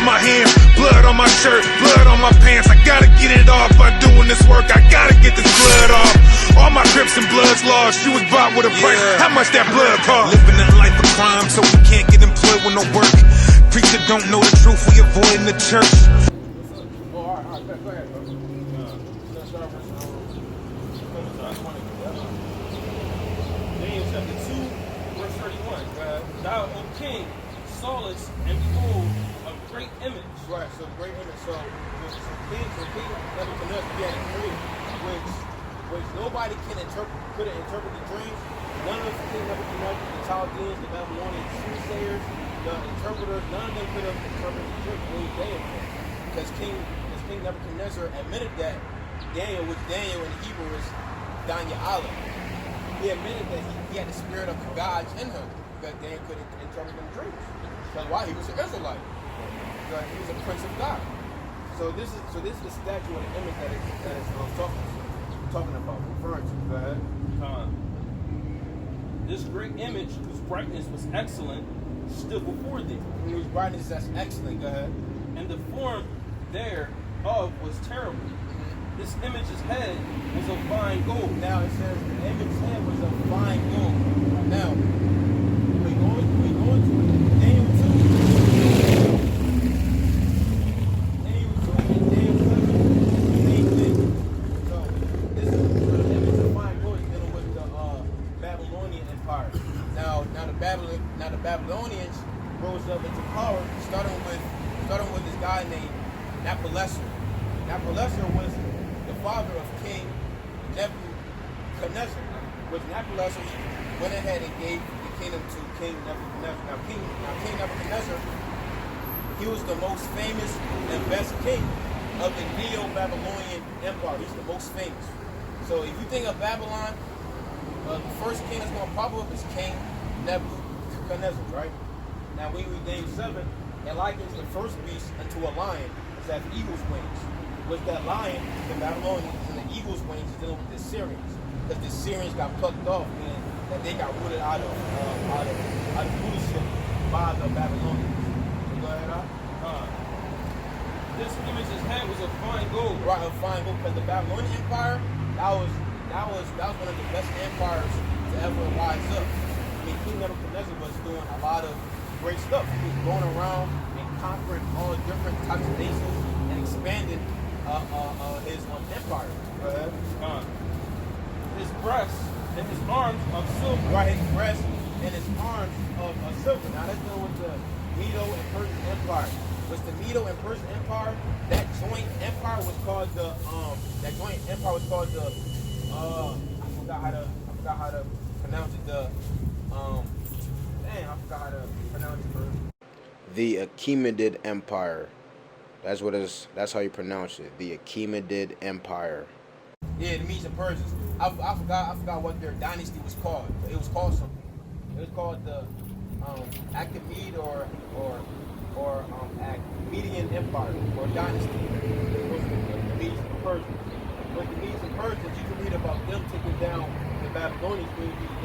my hands, blood on my shirt, blood on my pants. I gotta get it off by doing this work. I gotta get this blood off. All my Crips and Bloods lost. You was bought with a price. How much that blood cost? Living that life of crime, so we can't get employed with no work. Preacher don't know the truth. We avoiding the church. All right, go ahead, bro. Daniel chapter 2, verse 31. Thou, O king, sawest, and behold, a great image. Right, so great image. So King Nebuchadnezzar, he had a dream, which nobody couldn't interpret the dreams. None of King Nebuchadnezzar, the Chaldeans, the Babylonians, soothsayers, the interpreters, none of them could have interpreted the dream when Daniel did. Because King Nebuchadnezzar admitted that Daniel, which Daniel in Hebrew is Daniel Allah, he admitted that he had the spirit of the gods in him, because Daniel couldn't interpret them dreams. That's why he was an Israelite. Because he was a prince of God. So this is the statue of the image that is talking about, referring to. Go ahead. This great image, whose brightness was excellent, stood before thee. Whose brightness that's excellent. Go ahead. And the form thereof was terrible. This image's head was of fine gold. Now it says the image's head was of fine gold. Now we go into it. Daniel 2. Daniel 2 and Daniel 7. Same thing. So this is the image of fine gold is dealing with the Babylonian Empire. Now the Babylonians rose up into power, starting with this guy named Nato. Nato was the father of King Nebuchadnezzar, which Nato went ahead and gave the kingdom to King Nebuchadnezzar. Now King Nebuchadnezzar, he was the most famous and best king of the Neo-Babylonian Empire. He's the most famous. So if you think of Babylon, the first king that's going to pop up is King Nebuchadnezzar, right? Now when you read Daniel 7, it likens the first beast into a lion that has eagle's wings. With that lion, the Babylonians, and the eagle's wings is dealing with the Syrians, because the Syrians got plucked off and that they got rooted out of rulership by the Babylonians. So go ahead, This image's head was of fine gold. Right, of fine gold, because the Babylonian Empire, that was one of the best empires to ever rise up. I mean, King Nebuchadnezzar was doing a lot of great stuff. He was going around and conquering all different types of nations and expanding his empire. Go ahead. His breast and his arms of silver. Right, his breast and his arms of silver. Now let's deal with the Medo and Persian Empire. Was the Medo and Persian Empire, that joint empire was called the I forgot how to pronounce it. I forgot how to pronounce it. The Achaemenid Empire. That's what it is. That's how you pronounce it. The Achaemenid Empire. Yeah, the Medes and Persians. I forgot what their dynasty was called. It was called something. It was called the Achaemenid or Median Empire or dynasty. The Medes and Persians. But the Medes and Persians, you can read about them taking down the Babylonians when you read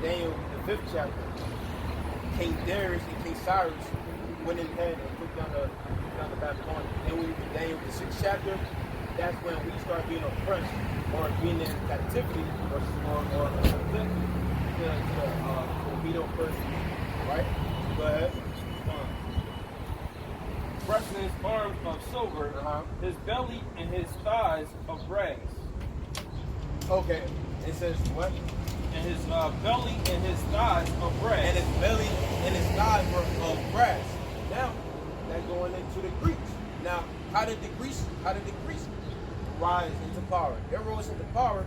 Daniel the 5th chapter. King Darius and King Cyrus went in ahead and took down the Babylonians. Then when we read Daniel the 6th chapter, that's when we start being oppressed or being in captivity or subjected to the Medo Persians. Right? Go ahead. Breast and his arms of silver, his belly and his thighs of brass. Okay, it says what? And his belly and his thighs of brass. And his belly and his thighs were of brass. Now, that's going into the Greeks. Now, how did the Greeks rise into power? They rose into power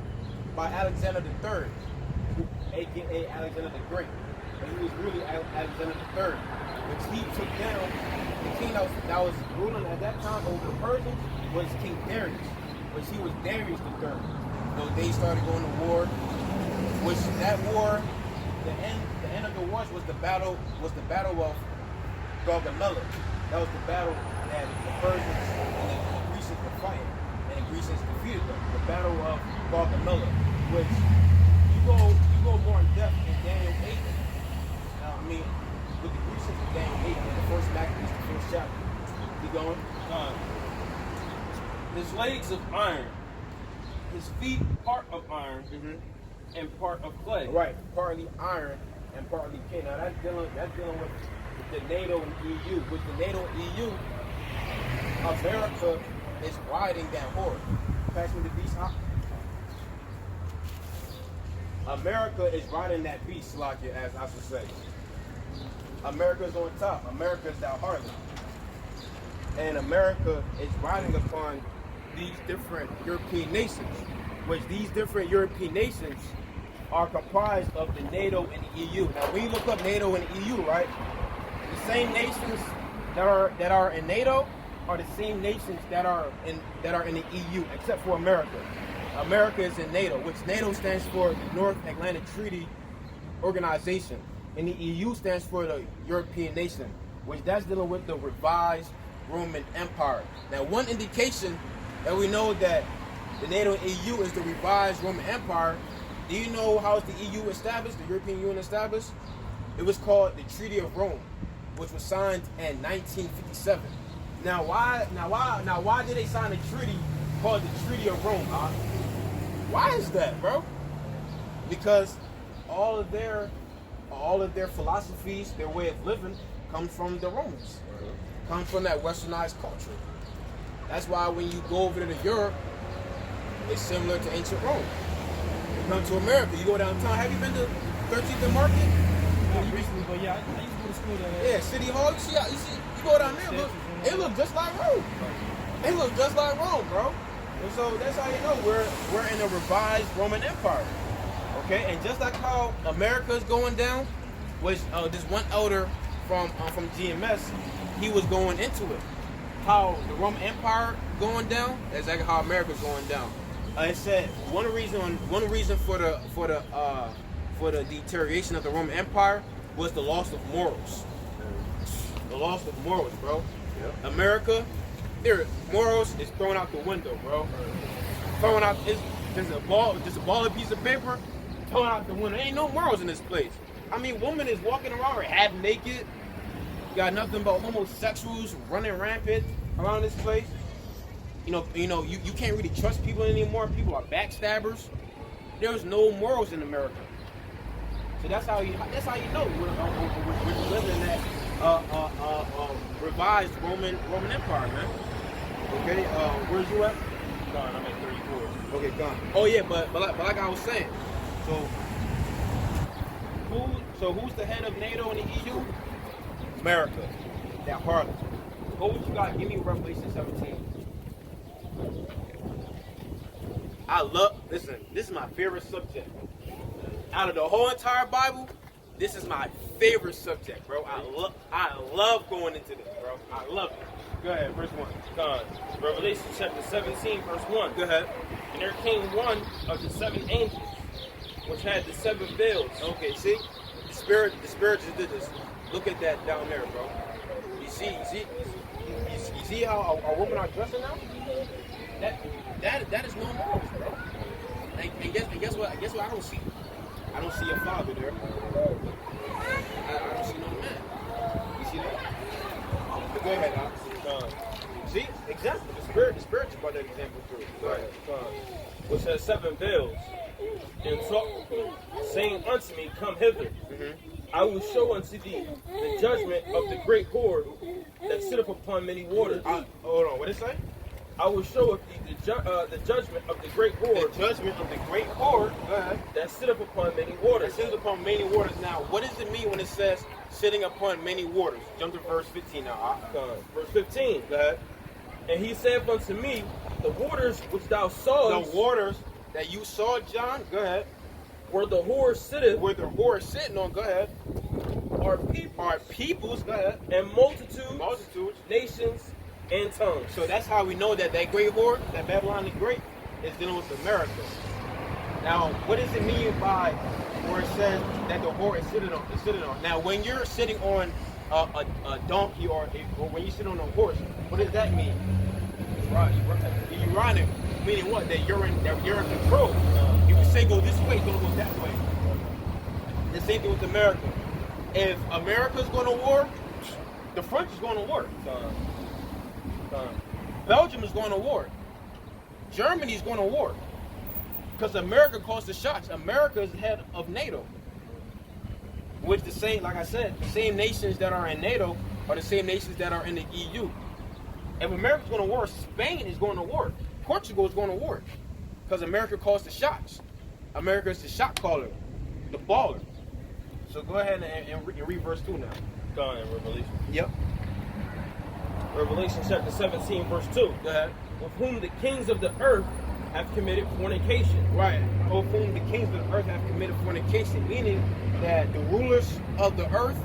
by Alexander III, aka Alexander the Great. And he was really Alexander III, which he took down. The king that was ruling at that time over the Persians was King Darius, which he was Darius III. So they started going to war, which that war, the end of the war was the battle of Gaugamela. That was the battle that the Persians and the Grecians were fighting, and the Grecians defeated them. The battle of Gaugamela, which you go more in depth in Daniel 8. with the Grecians in Daniel 8, the first Maccabees, the first chapter. Keep going. His legs of iron, his feet part of iron, and part of clay. Right, partly iron and partly clay. Now that's dealing with the NATO and EU. With the NATO and EU, America is riding that horse. Pass me the beast, huh? America is riding that beast, Slakia, as I should say. America is on top. America is that harlot. And America is riding upon these different European nations, which these different European nations are comprised of the NATO and the EU. Now, when you look up NATO and the EU, right, the same nations that are in NATO are the same nations that are in the EU, except for America. America is in NATO, which NATO stands for the North Atlantic Treaty Organization, and the EU stands for the European nation, which that's dealing with the revised Roman Empire. Now, one indication that we know that the NATO and EU is the revised Roman Empire. Do you know how is the EU established, the European Union established? It was called the Treaty of Rome, which was signed in 1957. Now why did they sign a treaty called the Treaty of Rome? Why is that, bro? Because all of their philosophies, their way of living, comes from the Romans, comes from that westernized culture. That's why when you go over to Europe, it's similar to ancient Rome. You come to America, you go downtown. Have you been to 13th and Market? Not recently, but yeah, I used to go to school there. Yeah, City Hall. You go down there, it looks just like Rome. It looks just like Rome, bro. And so that's how you know we're in a revised Roman Empire. Okay, and just like how America is going down, which this one elder from GMS, he was going into it. How the Roman Empire going down, that's exactly how America's going down. It said one reason for the deterioration of the Roman Empire was the loss of morals. The loss of morals, bro. Yep. America, their morals is thrown out the window, bro. Throwing out just a ball of piece of paper, thrown out the window. Ain't no morals in this place. I mean, woman is walking around half naked. You got nothing but homosexuals running rampant around this place. You can't really trust people anymore. People are backstabbers. There's no morals in America. So that's how you know we're living in that revised Roman Empire, man. Okay, where's you at? Gone, I'm at 34. Okay, gone. Oh yeah, but like I was saying, who's the head of NATO and the EU? America, that harlot. What would you got? Give me Revelation 17. Listen, this is my favorite subject. Out of the whole entire Bible, this is my favorite subject, bro. I love going into this, bro. I love it. Go ahead, verse 1. God. Revelation chapter 17, verse 1. Go ahead. And there came one of the seven angels, which had the seven veils. Okay, see? The spirit just did this. Look at that down there, bro. You see how our women are dressing now? That is no morals, bro. And guess what? I don't see. I don't see a father there. I don't see no man. You see that? But go ahead, Alex. See? Example. The spirit just brought that example through. Go ahead. Which has seven veils. And talk, saying unto me, Come hither. I will show unto thee the judgment of the great whore that sitteth upon many waters. Hold on, what did it say? I will show thee the judgment of the great whore. The judgment of the great whore that sitteth upon many waters. That sitteth upon many waters. Now, what does it mean when it says sitting upon many waters? Jump to verse 15 now. Verse 15. Go ahead. And he said unto me, The waters which thou sawest. The waters that you saw, John. Go ahead. Where the whore sitteth. Where the whore is sitting on. Go ahead. Are peoples. Go ahead. And multitudes. Nations. And tongues. So that's how we know that great whore, that Babylon the Great, is dealing with America. Now, what does it mean by where it says that the whore is sitting on? Now, when you're sitting on a donkey or when you sit on a horse, what does that mean? You're riding, meaning what? That you're in control. You can say go this way, don't go that way. The same thing with America. If America's going to war, the French is going to war. Belgium is going to war. Germany is going to war. Because America calls the shots. America is head of Nato. Which the same, like I said, the same nations that are in NATO are the same nations that are in the EU. If America's going to war, Spain is going to war. Portugal is going to war. Because America calls the shots. America is the shot caller, the baller. So go ahead and read verse 2 now. Go on, Revelation. Yep. Revelation chapter 17, verse 2. Go ahead. With whom the kings of the earth have committed fornication. Right. Of whom the kings of the earth have committed fornication, meaning that the rulers of the earth,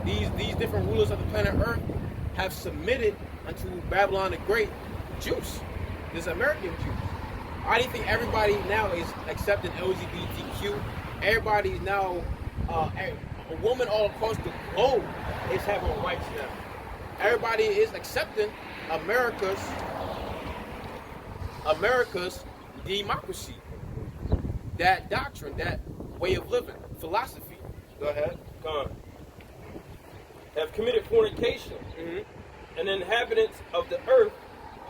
these different rulers of the planet Earth, have submitted unto Babylon the Great Jews, this American Jews. I don't think everybody now is accepting LGBTQ. Everybody's now, a woman all across the globe is having rights now. Everybody is accepting America's democracy, that doctrine, that way of living, philosophy. Go ahead. Gone. Have committed fornication, and the inhabitants of the earth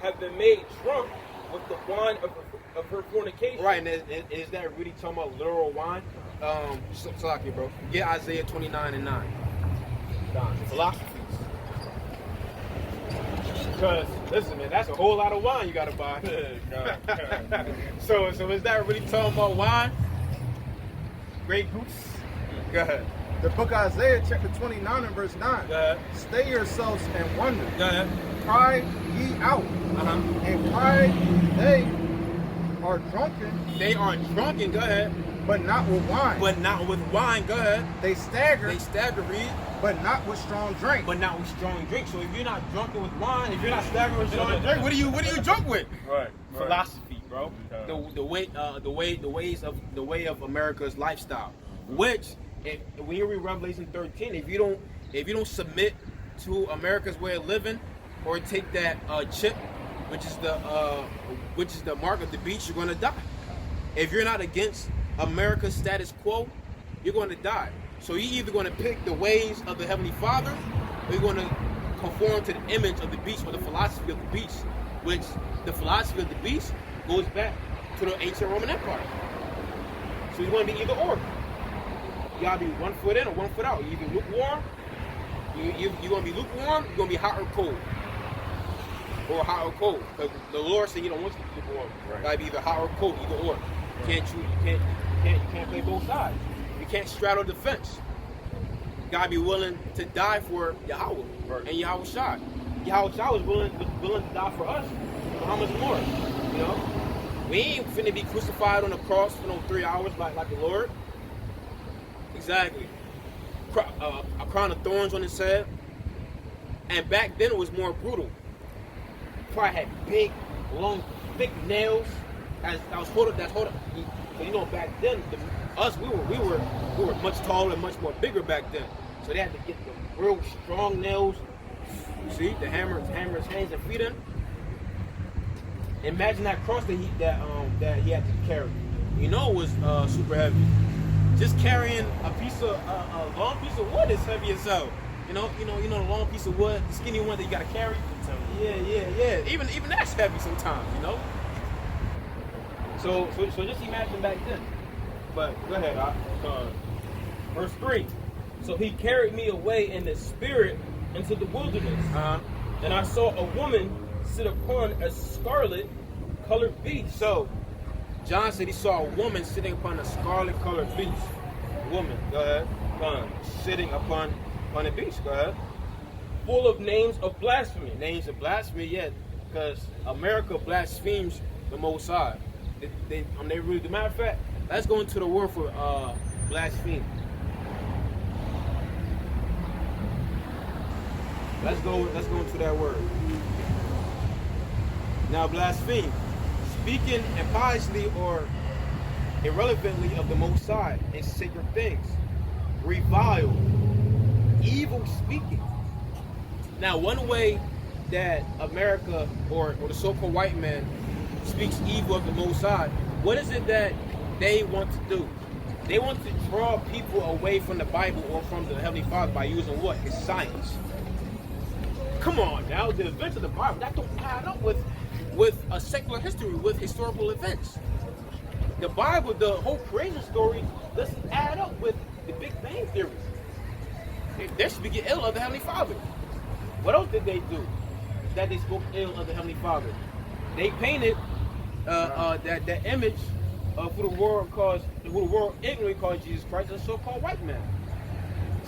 have been made drunk with the wine of her fornication. Right, and is that really talking about literal wine? Salaki, bro. Get Isaiah 29:9. Philosophies. Because, listen, man, that's a whole lot of wine you got to buy. So is that really talking about wine? Great Goose? Go ahead. The book of Isaiah, chapter 29 and verse 9. Go ahead. Stay yourselves and wonder. Go ahead. Cry ye out. And cry they are drunken, They are drunken, go ahead. but not with wine. But not with wine, go ahead. They stagger, They stagger, read, but not with strong drink. but not with strong drink. So if you're not drunken with wine, if you're not staggering with strong drink, what are you drunk with? Right. Philosophy, bro. The way of America's lifestyle. Which, when you read Revelation 13, if you don't submit to America's way of living, or take that chip, which is the mark of the beast, you're gonna die. If you're not against America's status quo, you're going to die. So you're either going to pick the ways of the Heavenly Father, or you're going to conform to the image of the beast, or the philosophy of the beast, which the philosophy of the beast goes back to the ancient Roman Empire. So you're going to be either or. You got to be 1 foot in or 1 foot out. You're either lukewarm, you're going to be lukewarm, you're going to be hot or cold. Or hot or cold. Because the Lord said you don't want to be lukewarm. Right. You got to be either hot or cold, either or. You can't play both sides. You can't straddle the fence. You gotta be willing to die for Yahweh and Yahweh Shai. Yahweh Shai was willing to die for us. So how much more? You know? We ain't finna be crucified on the cross for no 3 hours like the Lord. Exactly. A crown of thorns on his head. And back then it was more brutal. Probably had big, long, thick nails. That's holding. You know, back then, we were much taller and much more bigger back then. So they had to get the real strong nails. See, the hammers hands and feet in. Imagine that cross that he had to carry. You know, it was super heavy. Just carrying a long piece of wood is heavy as hell. You know the long piece of wood, the skinny one that you gotta carry. Yeah. Even that's heavy sometimes. You know. So just imagine back then. But go ahead. Verse 3. So he carried me away in the spirit into the wilderness. And I saw a woman sit upon a scarlet colored beast. So John said he saw a woman sitting upon a scarlet colored beast. Woman, go ahead. Sitting upon a beast, go ahead. Full of names of blasphemy. Names of blasphemy, yeah. Because America blasphemes the Most High. They really, as a matter of fact, let's go into the word for blaspheme. Let's go into that word. Now, blaspheme, speaking impiously or irrelevantly of the Most High and sacred things, revile, evil speaking. Now, one way that America or the so-called white man speaks evil of the Most High, what is it that they want to do? They want to draw people away from the Bible or from the Heavenly Father by using what? His science. Come on now, the events of the Bible, that don't add up with a secular history, with historical events. The Bible, the whole creation story, doesn't add up with the Big Bang Theory. They should be getting ill of the Heavenly Father. What else did they do that they spoke ill of the Heavenly Father? They painted that image who the world ignorantly called Jesus Christ, a so-called white man.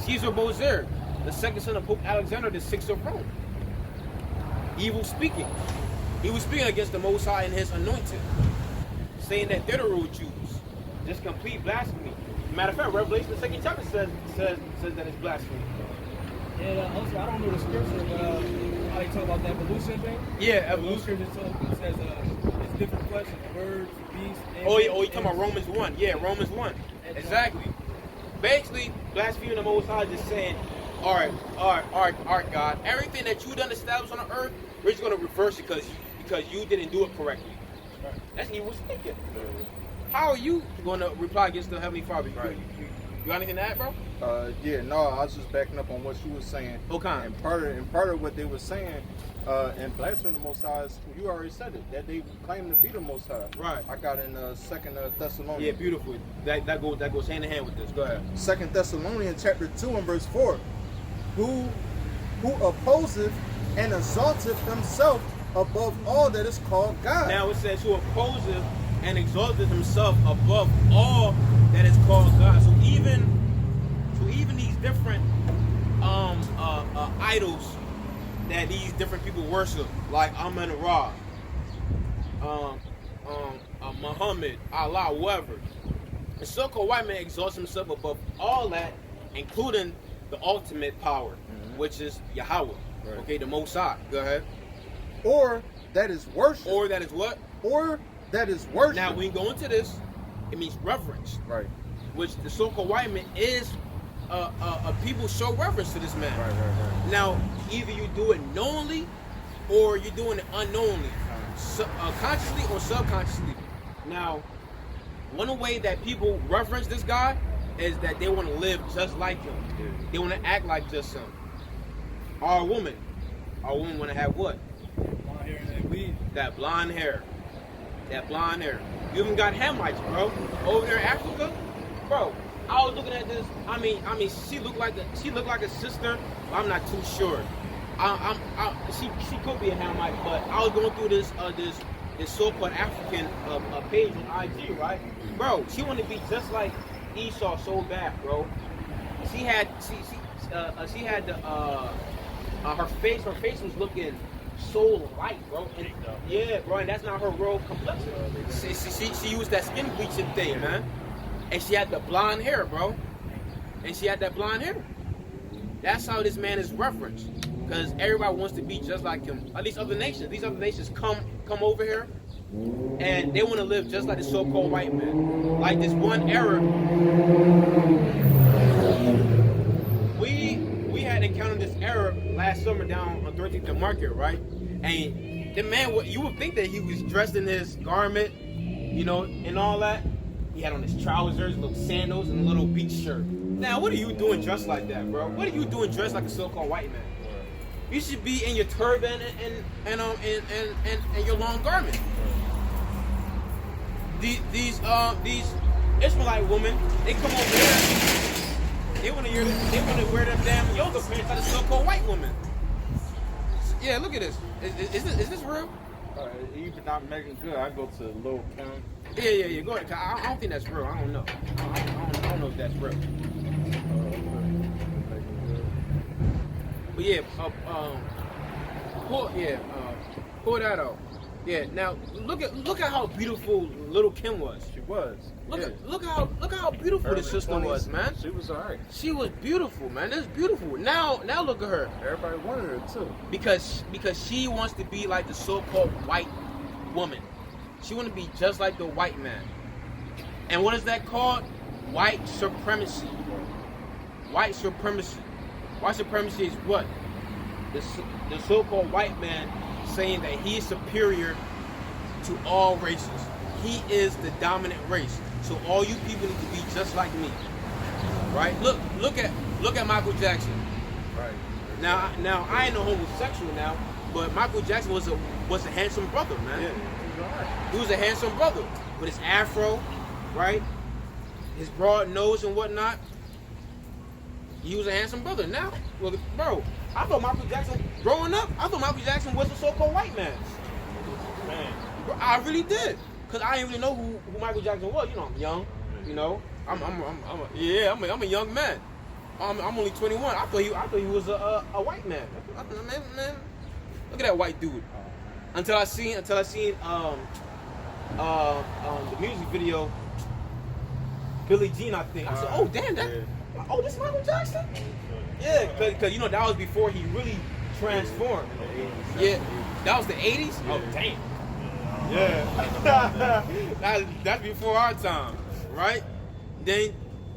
Caesar Borgia, the second son of Pope Alexander VI of Rome. Evil speaking. He was speaking against the Most High and his anointed, saying that they're the real Jews. Just complete blasphemy. Matter of fact, Revelation, the second chapter says that it's blasphemy. And also, I don't know the scripture, but how they talk about the evolution thing. Yeah, The evolution. scripture says it's different flesh, birds, beasts. Oh, you talking about Romans 1. Yeah, Romans 1. Exactly. Basically, blaspheming the Most High is just saying, all right, God, everything that you done established on the earth, we're just going to reverse it because you didn't do it correctly. That's evil speaking. How are you going to reply against the Heavenly Father? You got anything to add, bro? Yeah, no, I was just backing up on what you were saying. Okay. And part of what they were saying, and blaspheming the Most High, is, you already said it, that they claim to be the Most High. Right. I got in Second Thessalonians. Yeah, beautiful. That goes hand in hand with this. Go ahead. 2 Thessalonians chapter 2 and verse 4. Who opposeth and exalteth himself above all that is called God. Now it says who opposes and exalted himself above all that is called God. So even these different idols that these different people worship, like Amun-Ra, Muhammad, Allah, whoever, the so-called white man exalts himself above all that, including the ultimate power, which is Yahweh. Right. Okay, the Most High. Go ahead. Or that is worship. Or that is what? Or that is worship. Now, when you go into this, it means reverence. Right. Which the so-called white man is, people show reverence to this man. Right. Now, either you do it knowingly or you're doing it unknowingly, consciously or subconsciously. Now, one way that people reverence this guy is that they want to live just like him. Yeah. They want to act like just him. Our woman want to have what? Blonde hair and that weed. That blonde hair. You even got Hamites, bro. Over there in Africa, bro. I was looking at this. I mean, she looked like a sister. But I'm not too sure. She could be a Hamite, but I was going through this so-called African page on IG, right, bro? She wanted to be just like Esau so bad, bro. She had her face was looking so light, bro. And, yeah, bro, and that's not her real complexion. She used that skin bleaching thing, man. And she had the blonde hair, bro. That's how this man is referenced. Because everybody wants to be just like him. At least other nations. These other nations come over here and they want to live just like the so-called white man. Like this one Arab. We had encountered this Arab last summer down on 13th and Market, right? And the man, you would think that he was dressed in his garment, you know, and all that. He had on his trousers, little sandals, and a little beach shirt. Now, what are you doing dressed like that, bro? What are you doing dressed like a so-called white man? You should be in your turban and your long garment. These Israelite women, they come over here. They want to wear them damn yoga pants like a so-called white woman. Yeah, look at this. Is this real? Even not making good. I go to Lil Kim. Yeah. Go ahead. I don't think that's real. I don't know. I don't know if that's real. But yeah, pull that out. Yeah. Now look at how beautiful Little Kim was. She was. Look how beautiful this sister was, man. She was alright. She was beautiful, man. That's beautiful. Now look at her. Everybody wanted her too. Because she wants to be like the so-called white woman. She want to be just like the white man. And what is that called? White supremacy. White supremacy. White supremacy is what? The so-called white man saying that he is superior to all races. He is the dominant race. So all you people need to be just like me, right? Look at Michael Jackson. Right. Now I ain't no homosexual now, but Michael Jackson was a handsome brother, man. Yeah. He was a handsome brother with his afro, right? His broad nose and whatnot. He was a handsome brother. Now, well, bro, I thought Michael Jackson, growing up, I thought Michael Jackson was a so-called white man. Man. Bro, I really did, cause I didn't really know who Michael Jackson was. You know, I'm young. You know, I'm a young man. I'm only 21. I thought he was a white man. Man, look at that white dude. Until I seen the music video, Billie Jean, I think. I said, oh damn, this is Michael Jackson. Yeah, cause you know that was before he really transformed. Yeah, that was the 80s. Oh damn. Yeah, that's before our time, right? Then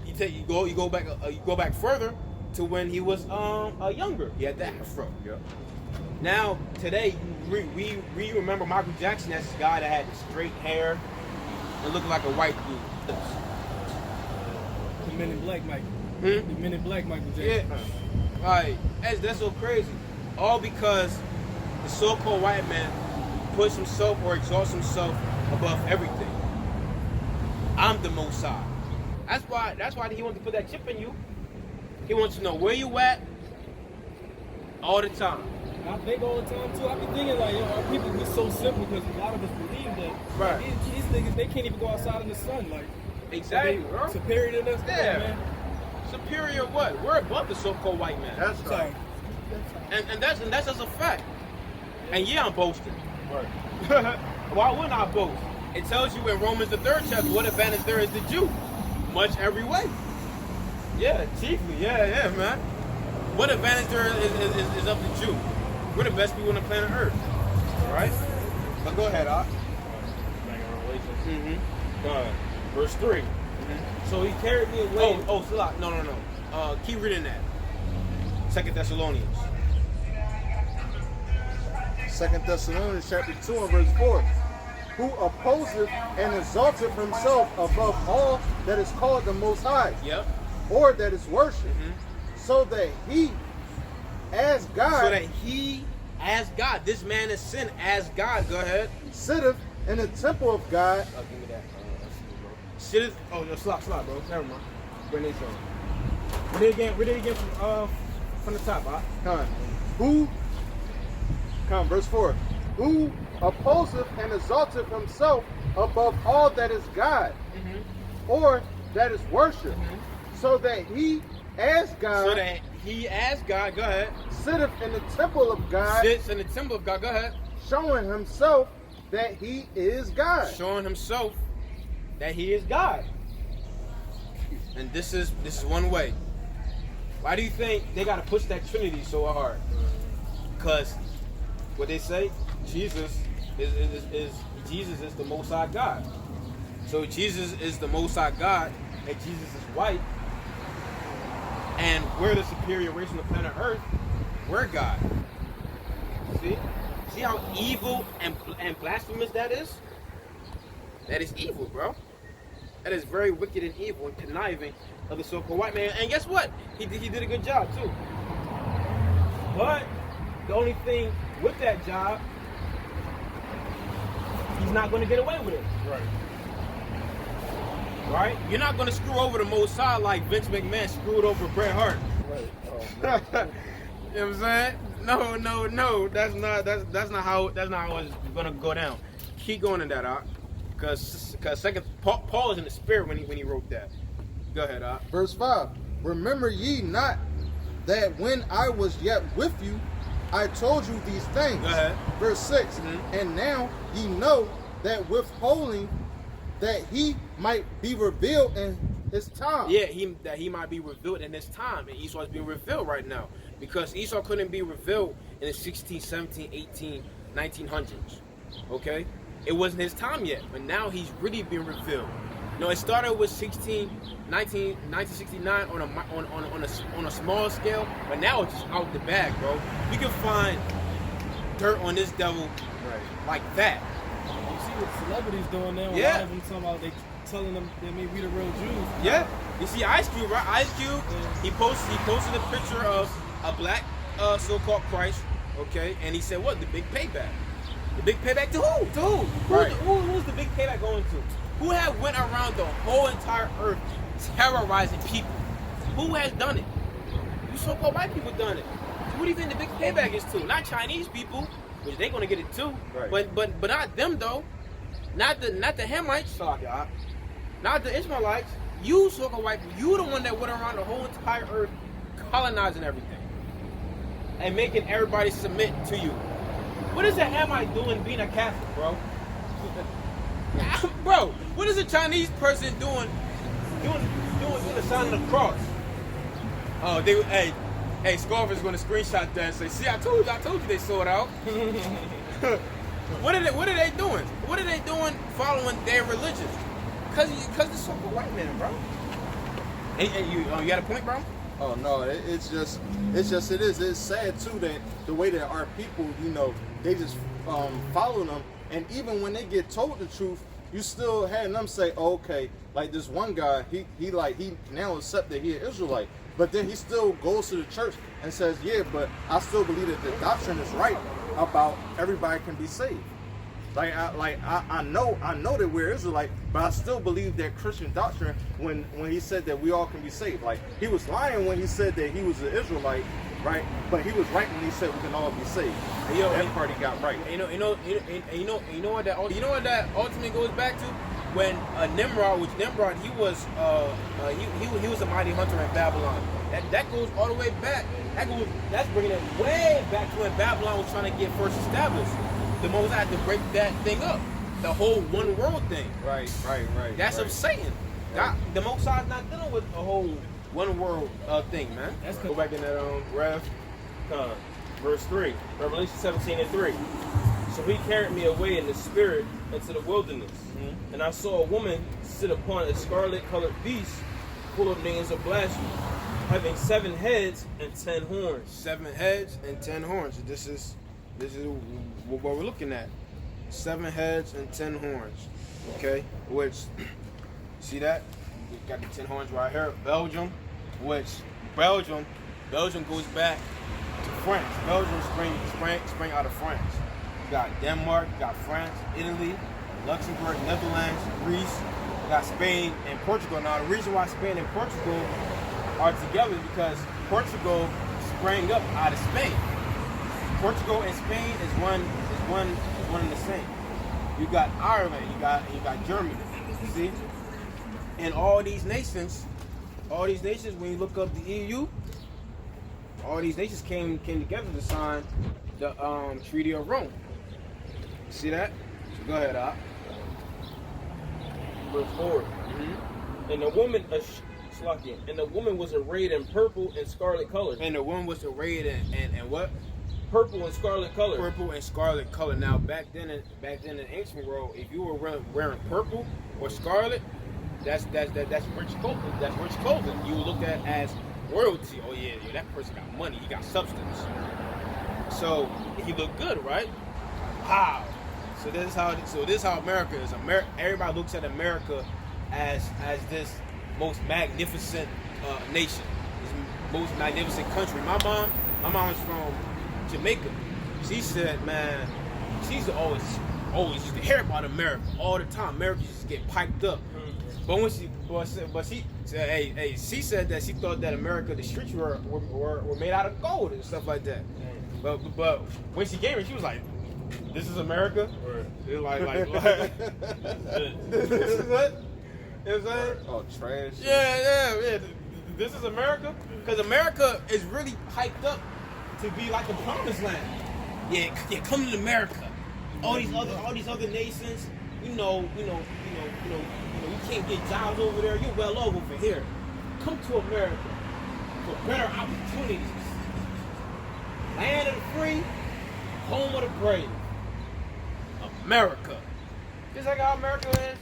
you go back further to when he was younger. He had the afro. Yeah. Now today we remember Michael Jackson as this guy that had straight hair and looked like a white dude. The Men in Black Michael. Hmm? The Men in Black Michael Yeah, Jackson. like that's so crazy. All because the so-called white man puts himself or exalts himself above everything. I'm the Most High. That's why he wants to put that chip in you. He wants to know where you at all the time. I think all the time too. I be thinking like, yo, our people be so simple because a lot of us believe that Right. these niggas, they can't even go outside in the sun. Like, Exactly, they bro. superior to us. Come on, Yeah. man. Superior what? We're above the so-called white man. That's right. And that's just a fact. And yeah, I'm boasting. Right. Why wouldn't I boast? It tells you in Romans the 3rd chapter what advantage there is to Jew. Much every way. Yeah, chiefly. Yeah, man. What advantage there is of the Jew? We're the best people on the planet Earth. Right? But go ahead, Doc. Back in Revelation. Mm-hmm. God. Verse 3. So he carried me away. Oh, Salah. No. Keep reading that. 2 Thessalonians. 2 Thessalonians chapter 2 and verse 4. Who opposeth and exalteth himself above all that is called the Most High, Yep. or that is worshipped, so that he, as God, So that he, as God, this man is sin as God. Go ahead. sitteth in the temple of God, Give me that. Shit. Oh, no, slop, bro. Never mind. Bring this on. Read it again from the top, huh? verse 4, who opposeth and exalteth himself above all that is God, or that is worshipped, so that he, as God, So that he, as God, go ahead, sitteth in the temple of God, sits in the temple of God. Go ahead. showing himself that he is God. Showing himself that he is God. And this is one way. Why do you think they got to push that Trinity so hard? Because what they say, Jesus is the Most High God. So Jesus is the Most High God, and Jesus is white, and we're the superior race on the planet Earth. We're God. See how evil and blasphemous that is? That is evil, bro. That is very wicked and evil and conniving of the so-called white man. And guess what? He did a good job too. But the only thing with that job, he's not going to get away with it. Right. Right? You're not going to screw over the Most High like Vince McMahon screwed over Bret Hart. Right. Oh, You know what I'm saying? No. That's not how it's gonna go down. Keep going in that, Doc. Cause Paul is in the spirit when he wrote that. Go ahead, Doc. Verse 5, remember ye not that when I was yet with you, I told you these things. Go ahead. Verse 6, and now ye know that withholding that he might be revealed in his time. Yeah, that he might be revealed in this time, and Esau is being revealed right now, because Esau couldn't be revealed in the 16, 17, 18, 1900s. Okay, it wasn't his time yet, but now he's really being revealed. No, it started with 1969 on a small scale, but now it's just out the bag, bro. You can find dirt on this devil like that. You see what celebrities doing now? Yeah. A lot of them talking about they telling them that maybe we the real Jews. Yeah. You see Ice Cube, right? Ice Cube, he posted a picture of a black so-called Christ, okay? And he said, what? The big payback. The big payback to who? To who? Right. Who's the big payback going to? Who have went around the whole entire earth terrorizing people? Who has done it? You so-called white people done it. Who do you think the big payback is to? Not Chinese people, which they gonna get it too. Right. But not them though. Not the Hamites. Not the Ishmaelites. You so-called white people. You the one that went around the whole entire earth colonizing everything. And making everybody submit to you. What is a Hamite doing being a Catholic, bro? Bro, what is a Chinese person doing the sign of the cross? Oh, hey, Scarface is gonna screenshot that and say, see, I told you they sold out. What are they doing? What are they doing following their religion? Cause the so-called white man, bro. Hey, you got a point, bro? Oh no, it's sad too that the way that our people, you know, they just follow them, and even when they get told the truth, you still had them say, oh, okay, like this one guy, he now accept that he an Israelite, but then he still goes to the church and says, yeah, but I still believe that the doctrine is right about everybody can be saved. I know that we're Israelite, but I still believe that Christian doctrine when he said that we all can be saved. Like, he was lying when he said that he was an Israelite, right? But he was right when he said we can all be saved. And, you know, that part he got right. You know what that ultimately goes back to? When Nimrod, he was a mighty hunter in Babylon. That goes all the way back. That's bringing it way back to when Babylon was trying to get first established. The Most had to break that thing up. The whole one world thing. Right. That's of Satan. God, the Most High is not dealing with a whole one world thing, man. Let's go back in that verse 3, Revelation 17:3. So he carried me away in the spirit into the wilderness, and I saw a woman sit upon a scarlet-colored beast, full of names of blasphemy, having 7 heads and 10 horns. 7 heads and 10 horns. This is what we're looking at. 7 heads and 10 horns. Okay, which, see that? We got the 10 horns right here. Belgium goes back to France. Belgium spring out of France. You got Denmark, you got France, Italy, Luxembourg, Netherlands, Greece, you got Spain and Portugal. Now the reason why Spain and Portugal are together is because Portugal sprang up out of Spain. Portugal and Spain is one and the same. You got Ireland, you got Germany. You see? And all these nations, when you look up the EU, all these nations came together to sign the Treaty of Rome. See that? So go ahead, Op. Verse 4. And the woman was arrayed in purple and scarlet color. And the woman was arrayed in what? Purple and scarlet color. Purple and scarlet color. Now back then in the ancient world, if you were wearing purple or scarlet, that's rich clothing. That's rich clothing. You would look at as royalty. Oh yeah, that person got money. He got substance. So he looked good, right? Wow. So this is how America is. Everybody looks at America as this most magnificent nation, this most magnificent country. My mom's from Jamaica. She said, man, she's always used to hear about America all the time. America used to get piped up. But when she said, she said that she thought that America, the streets were made out of gold and stuff like that. But when she came here, she was like, this is America? Or, like this is it? You know what I'm saying? Oh, trash. Yeah. This is America? Because America is really hyped up to be like the promised land. Yeah, come to America. All these other nations, you can't get jobs over there. You're well off over here. Come to America for better opportunities. Land of the free, home of the brave. America. Just like how America is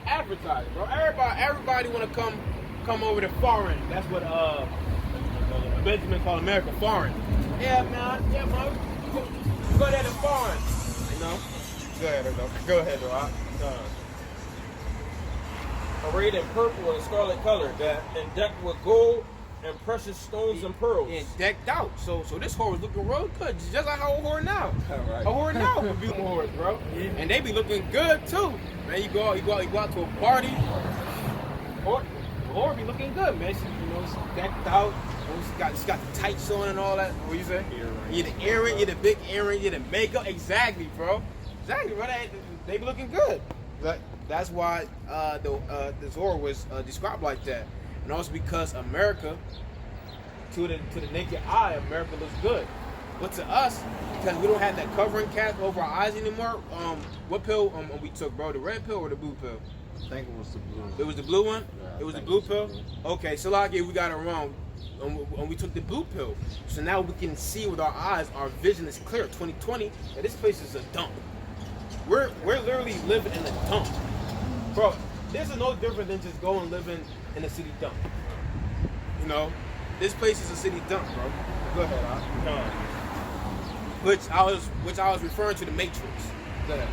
advertised, bro. Everybody want to come over to foreign. That's what Benjamin called America, foreign. Yeah, man. Go ahead and foreign. You know? Go ahead, though. arrayed in purple and scarlet color, and decked with gold and precious stones and pearls. And decked out. So this whore was looking real good, just like how a whore now. Right. A whore now would be whores, bro. Yeah. And they be looking good too. Man, you go out to a party. Whore be looking good, man. She, she's decked out. She's got the tights on and all that. What you say? You're the earring, you're the big earring, you're the makeup. Exactly, bro. Exactly, bro. They be looking good. That's why the whore was described like that. And also because America, to the naked eye, America looks good. But to us, because we don't have that covering cap over our eyes anymore, what pill we took, bro? The red pill or the blue pill? I think it was the blue. It was the blue one? Yeah, it was the blue pill? Okay, so like we got it wrong. And we took the blue pill. So now we can see with our eyes, our vision is clear. 2020, and this place is a dump. We're literally living in a dump. Bro, this is no different than just going living in a city dump. You know? This place is a city dump, bro. Go ahead, No. Which I was referring to the Matrix. Go ahead.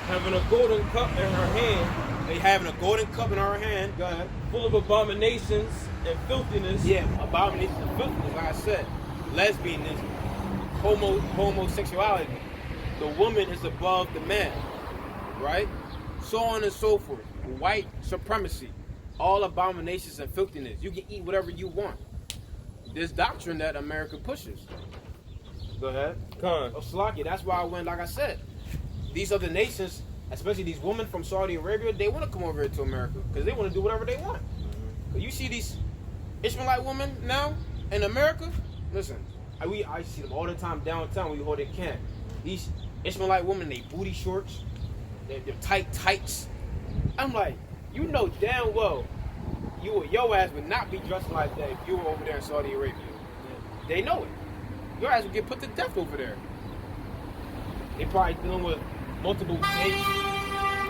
Having a golden cup in her hand, They having a golden cup in our hand. Go ahead. full of abominations and filthiness. Yeah, abominations and filthiness, like I said. Lesbianism, homosexuality. The woman is above the man, right? So on and so forth. White supremacy, all abominations and filthiness. You can eat whatever you want. This doctrine that America pushes. Go ahead. Con. Oh, Slocky, that's why I went, like I said, these other nations, especially these women from Saudi Arabia, they want to come over here to America because they want to do whatever they want. But you see these Ishmaelite women now in America, listen, I see them all the time downtown when we hold a camp. These Ishmaelite women, they booty shorts, they're tight tights. I'm like, you know damn well your ass would not be dressed like that if you were over there in Saudi Arabia. Yeah. They know it. Your ass would get put to death over there. They probably dealing with multiple snakes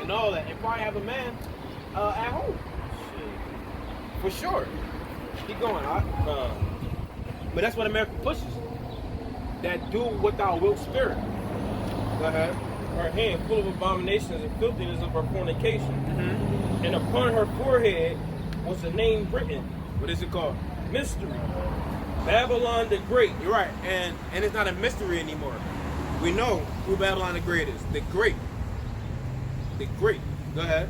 and all that. And probably have a man at home. Shit. For sure. Keep going, huh? But that's what America pushes. That do with our will spirit. Go ahead. Her hand full of abominations and filthiness of her fornication. Mm-hmm. And upon her forehead was a name written. What is it called? Mystery. Babylon the Great. You're right. And it's not a mystery anymore. We know who Babylon the Great is. The Great. The Great. Go ahead.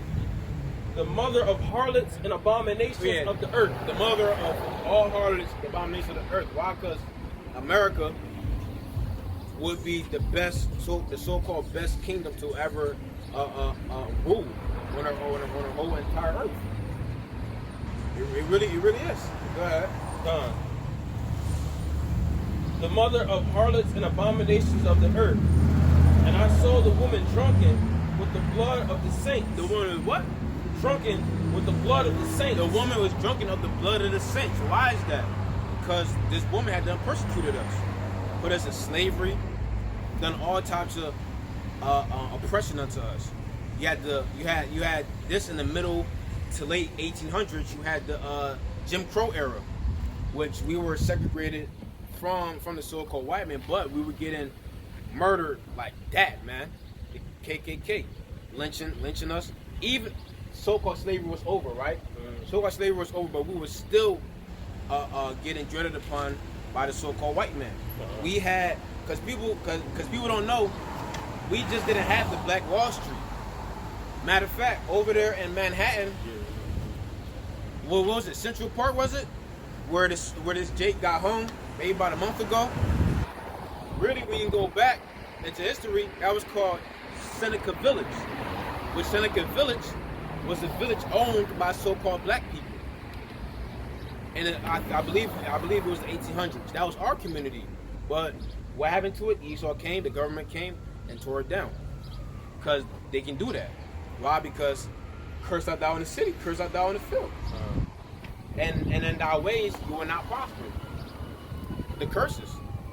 The mother of harlots and abominations of the earth. The mother of all harlots, the abominations of the earth. Why? Because America would be the best, the so-called best kingdom to ever rule on our whole entire earth. It really is. Go ahead. The mother of harlots and abominations of the earth. And I saw the woman drunken with the blood of the saints. The woman was what? Drunken with the blood of the saints. The woman was drunken of the blood of the saints. Why is that? Because this woman had done persecuted us, put us in slavery, done all types of oppression unto us. You had this in the middle to late 1800s. You had the Jim Crow era, which we were segregated from the so-called white man, but we were getting murdered like that, man. The KKK lynching us. Even so-called slavery was over, right? So-called slavery was over, but we were still getting dreaded upon by the so-called white man. We had, because people don't know, we just didn't have the Black Wall Street. Matter of fact, over there in Manhattan, what was it? Central Park, was it? Where this Jake got hung maybe about a month ago. Really, when you go back into history, that was called Seneca Village. Which Seneca Village was a village owned by so-called black people. And I believe it was the 1800s. That was our community. But what happened to it? Esau came, the government came, and tore it down. Because they can do that. Why? Because curse out thou in the city, curse out thou in the field. And in thy ways you will not prosper. The curses.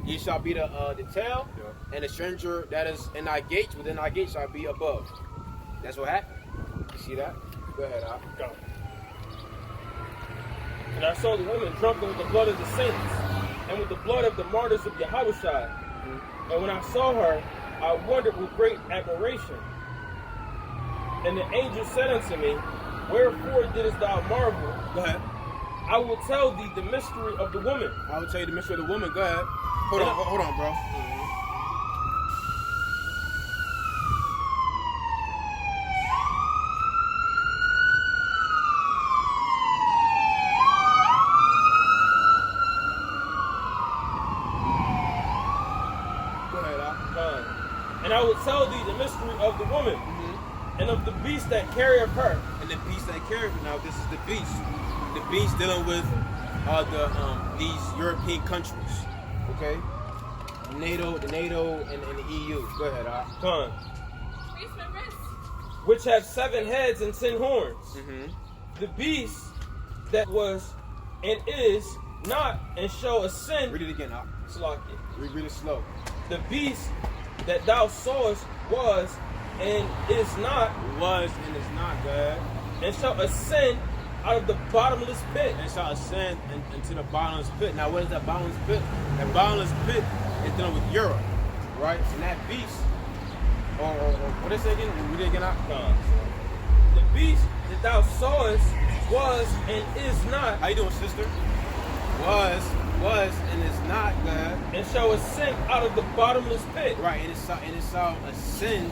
Ye shall be the tail, and the stranger that is in thy gates, within thy gates shall be above. That's what happened. You see that? Go ahead, Al. Go. And I saw the woman drunken with the blood of the saints, and with the blood of the martyrs of Yahushua. And when I saw her, I wondered with great admiration. And the angel said unto me, Wherefore didst thou marvel? Go ahead. I will tell thee the mystery of the woman. I will tell you the mystery of the woman. Go ahead. Hold on, bro. Go ahead, And I will tell thee the mystery of the woman, and of the beast that carrieth her. And the beast that carried her. Now, this is the beast. The beast dealing with these European countries. Okay? The NATO and the EU. Go ahead, Con. Which have 7 heads and 10 horns. The beast that was and is not and shall ascend. Read it again, Slakia. Read it slow. The beast that thou sawest was and is not. Was and is not, go ahead. And shall ascend out of the bottomless pit. And shall ascend into the bottomless pit. Now, what is that bottomless pit? That bottomless pit is dealing with Europe, right? And that beast, or what is it again? Read it again, The beast that thou sawest was and is not. How you doing, sister? Was and is not, go ahead. And shall ascend out of the bottomless pit. Right, and it shall ascend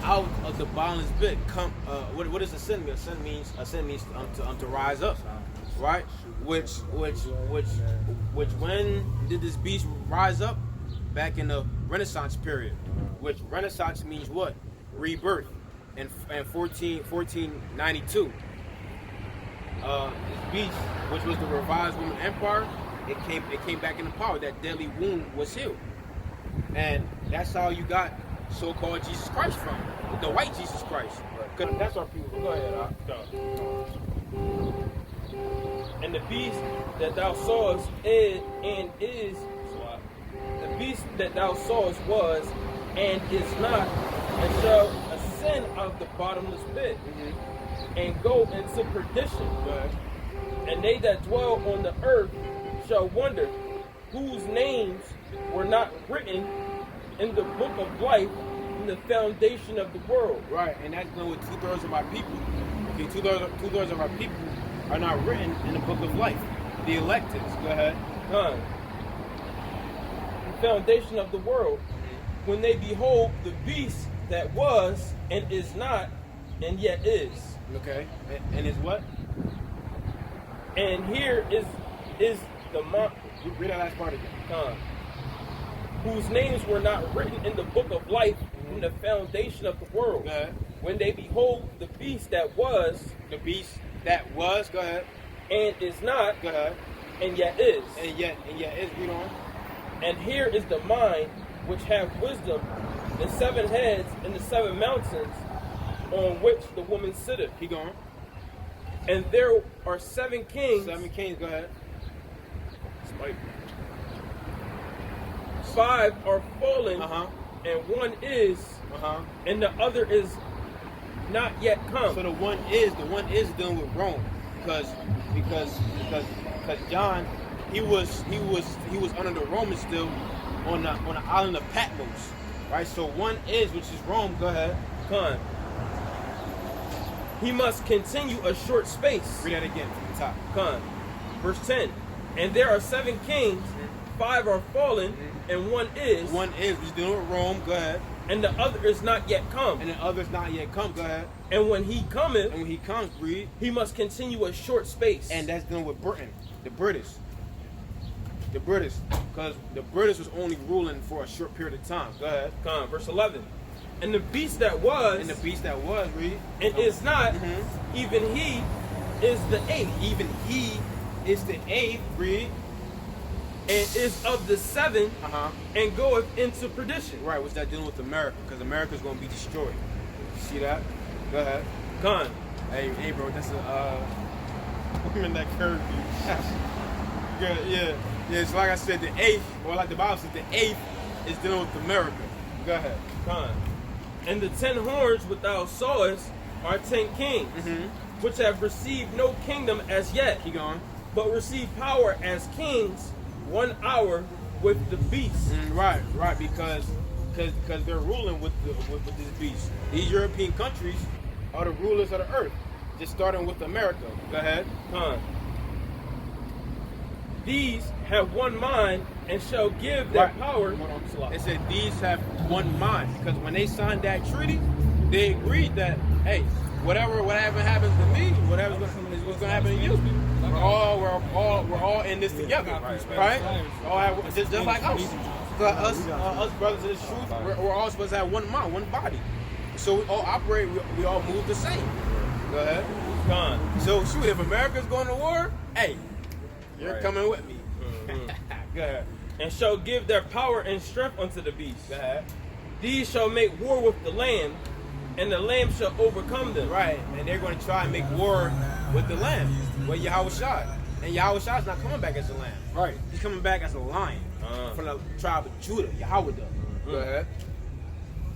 out of the bottomless pit. What does ascend mean? Ascend means to rise up, right? Which when did this beast rise up? Back in the Renaissance period. Which Renaissance means what? Rebirth. In 1492. This beast, which was the revised Roman Empire, it came back into power. That deadly wound was healed, and that's how you got so-called Jesus Christ from the white Jesus Christ. Because that's our people. Go ahead, And the beast that thou sawest is the beast that thou sawest was and is not, and shall ascend out of the bottomless pit and go into perdition. And they that dwell on the earth shall wonder, whose names were not written in the book of life from the foundation of the world. Right, and that's going with 2/3 of our people. Okay, two-thirds of our people are not written in the book of life. The electeds. Go ahead. The foundation of the world, when they behold the beast that was and is not and yet is. Okay, and is what? And here is the Read that last part again. Whose names were not written in the book of life from the foundation of the world. Go ahead. When they behold the beast that was, The beast that was. Go ahead. and is not, Go ahead. and yet is. And yet is. Read on. And here is the mind which have wisdom, the 7 heads and the 7 mountains on which the woman sitteth. Keep going. And there are 7 kings. 7 kings. Go ahead. 5 are fallen, and 1 is, and the other is not yet come. So the one is dealing with Rome, because John, he was under the Romans still on the island of Patmos, right? So 1 is, which is Rome. Go ahead. Come. He must continue a short space. Read that again from the top. Come. Verse 10. And there are 7 kings, 5 are fallen, and 1 is. 1 is, which is dealing with Rome. Go ahead. And the other is not yet come. And the other's not yet come. Go ahead. And when he cometh, And when he comes, read. he must continue a short space. And that's dealing with Britain, the British. Because the British was only ruling for a short period of time. Go ahead. Come. Verse 11. And the beast that was, And the beast that was, read. and is not, even he is the 8th, Even he is the 8th, read. and is of the 7, and goeth into perdition. Right, what's that dealing with America? Because America's going to be destroyed. You see that? Go ahead. Come. Hey, bro, that's I'm in that curve view. Yeah, so like I said, the 8th, or like the Bible says, the 8th is dealing with America. Go ahead. Come. And the 10 horns which thou sawest are 10 kings, which have received no kingdom as yet, Keep going. but receive power as kings 1 hour with the beast. Right, because they're ruling with this beast. These European countries are the rulers of the earth, Just starting with America. Go ahead. Con. These have one mind and shall give their Right. power. It said these have one mind, because when they signed that treaty, they agreed that, hey, whatever happens to me, whatever's going to happen to you. We're all in this together, right? All have, just like us. Us brothers in this truth, we're all supposed to have one mind, one body. So we all operate, we all move the same. Go ahead. Con. So shoot, if America's going to war, hey, you're Right. coming with me. Go ahead. And shall give their power and strength unto the beast. Go ahead. These shall make war with the Lamb, and the Lamb shall overcome them. Right, and they're going to try and make war with the lamb, with Yahushua. And Yahushua's not coming back as a lamb. Right. He's coming back as a lion from the tribe of Judah, Yahweh. Go ahead.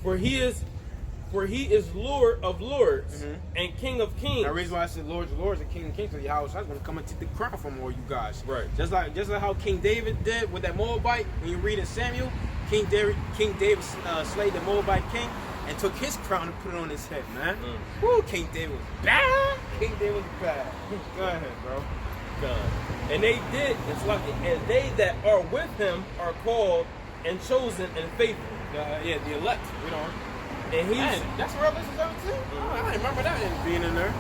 For he is Lord of lords and King of kings. Now, the reason why I said Lords of Lords and King of Kings, because Yahushua's going to come and take the crown from all you guys. Right. Just like how King David did with that Moabite. When you read in Samuel, King David slayed the Moabite king and took his crown and put it on his head, man. Woo, King David was bad. King David was bad. Go ahead, bro. God. And they did, it's like, and they that are with him are called and chosen and faithful. Yeah, the elect, you know. And he's Man, that's Revelation 17? Oh, I didn't remember that being in there.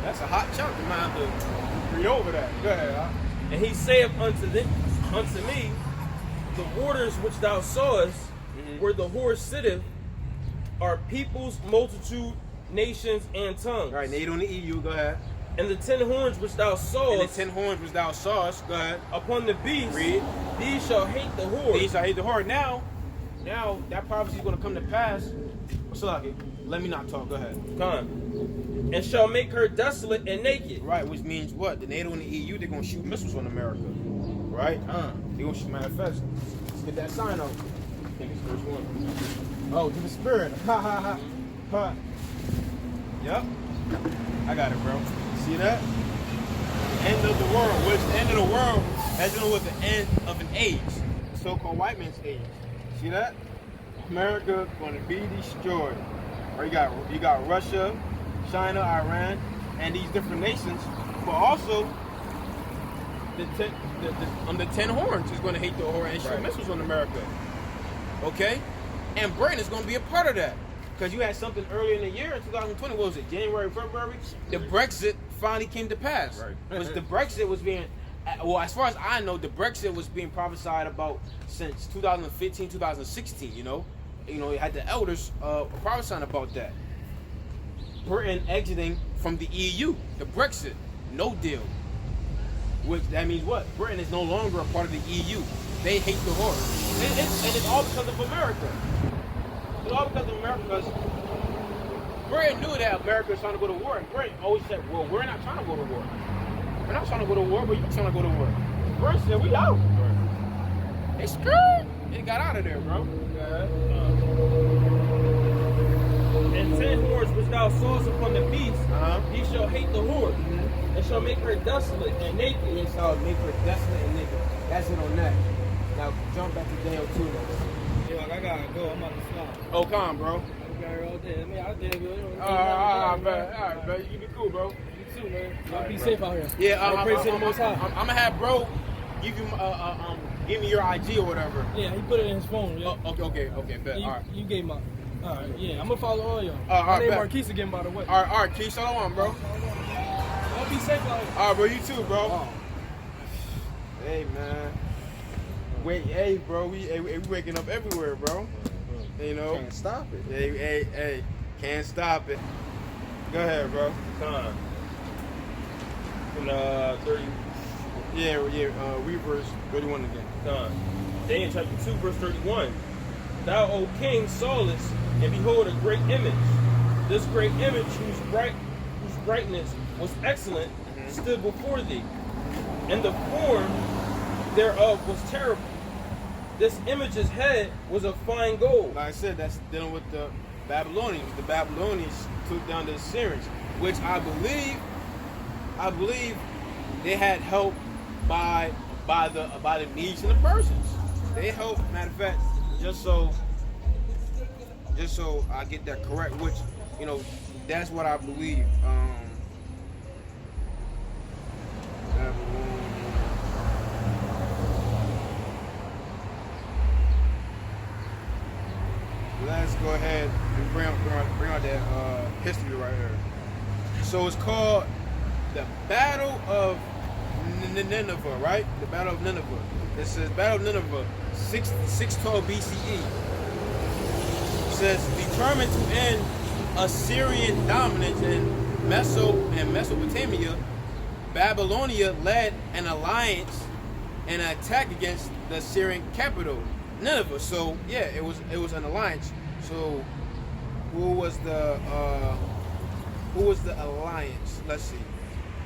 That's a hot chunk. You might have to read over that. Go ahead, huh? and he saith unto me, the waters which thou sawest, where the horse sitteth, are peoples, multitude, nations, and tongues. All right, Nato and the EU, go ahead. And the 10 horns which thou And sawest the 10 horns which thou sawest, go ahead. upon the beast, Read. these shall hate the whore. These I hate the whore. Now that prophecy is going to come to pass. Salaki, let me not talk. Go ahead. Con. And shall make her desolate and naked. Right, which means what? The NATO and the EU, they're going to shoot missiles on America. Right? They're going to shoot manifest. Let's get that sign out. I think it's first one. Oh, to the spirit. Ha ha ha. Ha. Yep. I got it, bro. See that? End of the world. Which the end of the world has dealing with the end of an age. The so-called white man's age. See that? America going to be destroyed. Or you got Russia, China, Iran, and these different nations, but also the 10 horns is going to hate the whore and shoot missiles on America. Okay, and Britain is going to be a part of that because you had something earlier in the year in 2020. What was it? January, February? The Brexit finally came to pass. Right. Was the Brexit was being well, as far as I know, the Brexit was being prophesied about since 2015, 2016. You know, it had the elders prophesying about that. Britain exiting from the EU, the Brexit, no deal. Which that means what? Britain is no longer a part of the EU. They hate the horror, and it's all because of America. It's all because of America. Because Britain knew that America was trying to go to war, and Britain always said, "Well, we're not trying to go to war. We're not trying to go to war, but you're trying to go to war." Britain said, "We out." They screwed. They got out of there, bro. And 10 horns which thou sawest upon the beast, he shall hate the whore, and shall make her desolate and naked. He shall make her desolate and naked. That's it on that. Now jump back to Daniel 2 now. Yo, I gotta go. I'm about to fly. Oh, calm, bro. I got her all day. I mean, I did good. All right, bro. You be cool, bro. You too, man. Y'all be safe out here. Yeah, All praise to the Most High. I'm gonna have bro give me your IG or whatever. Yeah, he put it in his phone. Yeah. Okay, bet. You, All right. you gave my. All right, yeah. I'm gonna follow all y'all. All My right, name bet. Marquise again, by the way. All right, Keith, shalom, bro. Y'all be safe out here. All right, bro, you too, bro. Hey, man. Wait, hey, bro, we waking up everywhere, bro. You know? Can't stop it. Hey, can't stop it. Go ahead, bro. Con. In 30. Yeah, read verse 31 again. Con. Daniel chapter 2, verse 31. Thou, O king, sawest, and behold a great image. This great image, whose brightness was excellent, stood before thee, and the form thereof was terrible. This image's head was of fine gold. Like I said, that's dealing with the Babylonians. The Babylonians took down the Assyrians, which I believe they had help by the Medes and the Persians. They helped. Matter of fact, just so I get that correct, which that's what I believe. go ahead and bring out that history right here. So it's called the Battle of Nineveh, right? The Battle of Nineveh. It says Battle of Nineveh, 612 BCE. It says determined to end Assyrian dominance in Mesopotamia, Babylonia led an alliance and an attack against the Assyrian capital, Nineveh. So yeah, it was an alliance. So who was the alliance? Let's see.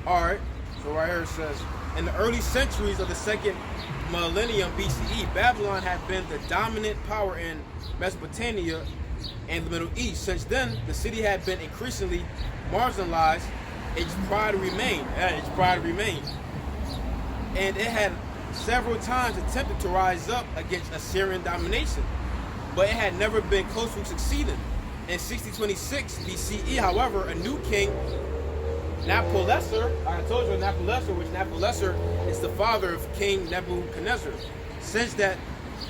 All right. So right here it says, in the early centuries of the second millennium BCE, Babylon had been the dominant power in Mesopotamia and the Middle East. Since then, the city had been increasingly marginalized. Its pride remained. And it had several times attempted to rise up against Assyrian domination, but it had never been close to succeeding. In 1626 BCE, however, a new king, Nabopolassar, I told you Nabopolassar is the father of King Nebuchadnezzar, sensed that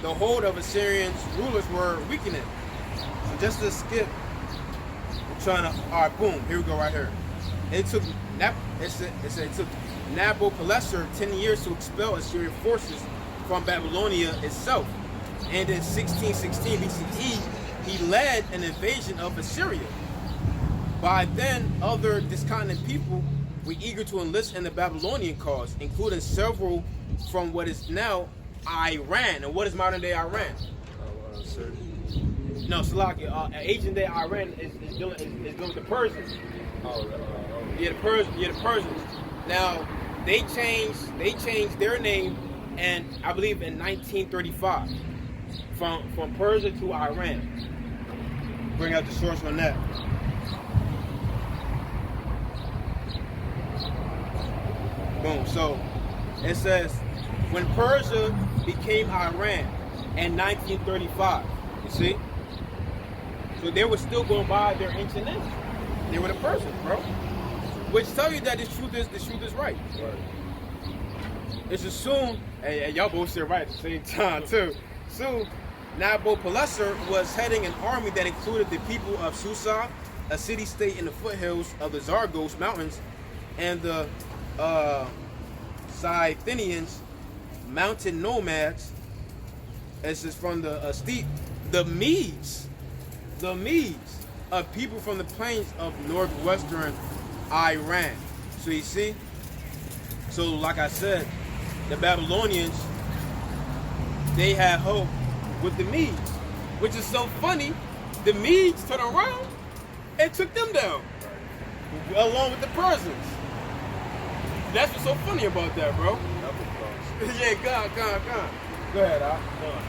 the hold of Assyrians rulers were weakening. So just to skip, I'm trying to, all right, boom, here we go right here. It took Nabopolassar 10 years to expel Assyrian forces from Babylonia itself. And in 1616 BCE, he led an invasion of Assyria. By then, other discontented people were eager to enlist in the Babylonian cause, including several from what is now Iran. And what is modern day Iran? No, Salakia. Ancient day Iran is dealing with the Persians. Yeah, the Persians. Now, they changed their name, and I believe in 1935, from Persia to Iran. Bring out the source on that. Boom. So it says when Persia became Iran in 1935. You see? So they were still going by their ancient names. They were the Persians, bro. Which tell you that the truth is right. It's assumed, and y'all both said right at the same time too. Soon, Nabopolassar was heading an army that included the people of Susa, a city-state in the foothills of the Zagros Mountains, and the Scythians, mountain nomads. This is from the steep. The Medes, of people from the plains of northwestern Iran. So you see, so like I said, the Babylonians, they had hope with the Medes, which is so funny. The Medes turned around and took them down, along with the Persians. That's what's so funny about that, bro. Yeah, go on. Go ahead, Al. Go on.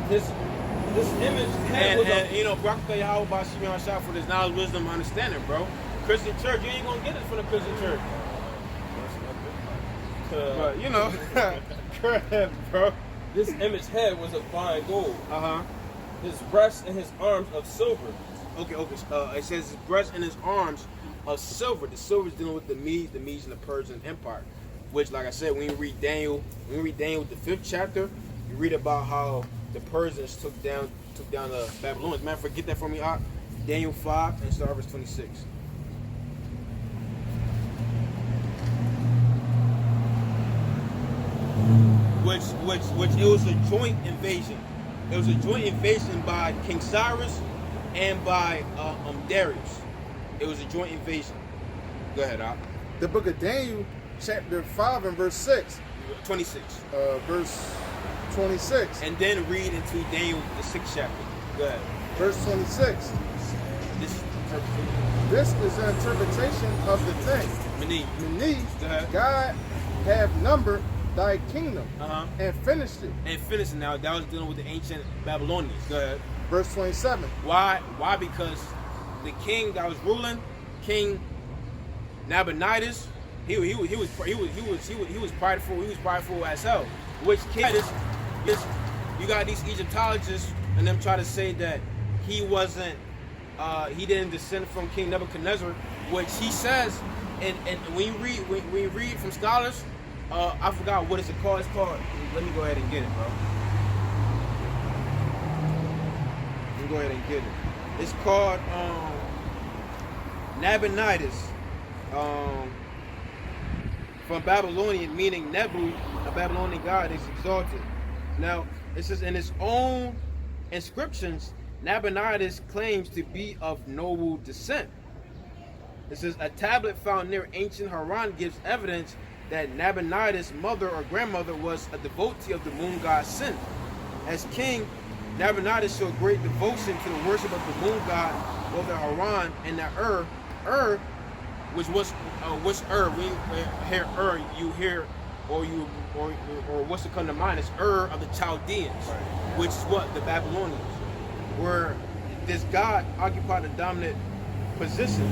This image And you know, Barak Yahweh Shimon Shah for this knowledge, wisdom, understanding, bro. Christian church, you ain't gonna get it from the Christian church. But you know, go ahead, bro. This image head was of fine gold. Uh-huh. His breast and his arms of silver. Okay. It says his breast and his arms of silver. The silver is dealing with the Medes and the Persian Empire. Which, like I said, when you read Daniel the 5th chapter, you read about how the Persians took down the Babylonians. Man, forget that for me, Ak. Daniel 5 and start verse 26. Which it was a joint invasion. It was a joint invasion by King Cyrus and by Darius. It was a joint invasion. Go ahead, Ak. The book of Daniel, chapter 5 and verse 6. 26. Verse 26. And then read into Daniel the 6th chapter. Go ahead. Verse 26. This is interpretation. This is an interpretation of the thing. Mene. Go ahead. God have numbered thy kingdom and finished it. And finished it. Now that was dealing with the ancient Babylonians. Go ahead. Verse 27. Why? Because the king that was ruling, King Nabonidus, he was prideful. He was prideful as hell. Which king is, you got these Egyptologists and them try to say that he wasn't, he didn't descend from King Nebuchadnezzar, which he says, and when you read from scholars, I forgot what is it called. It's called. Let me go ahead and get it, bro. go ahead and get it. It's called Nabonidus, from Babylonian, meaning Nebu, a Babylonian god is exalted. Now, it says in its own inscriptions, Nabonidus claims to be of noble descent. It says a tablet found near ancient Haran gives evidence that Nabonidus' mother or grandmother was a devotee of the moon god Sin. As king, Nabonidus showed great devotion to the worship of the moon god, both the Haran and the which when you hear you hear or what's to come to mind is of the Chaldeans, which is what the Babylonians, where this god occupied a dominant position,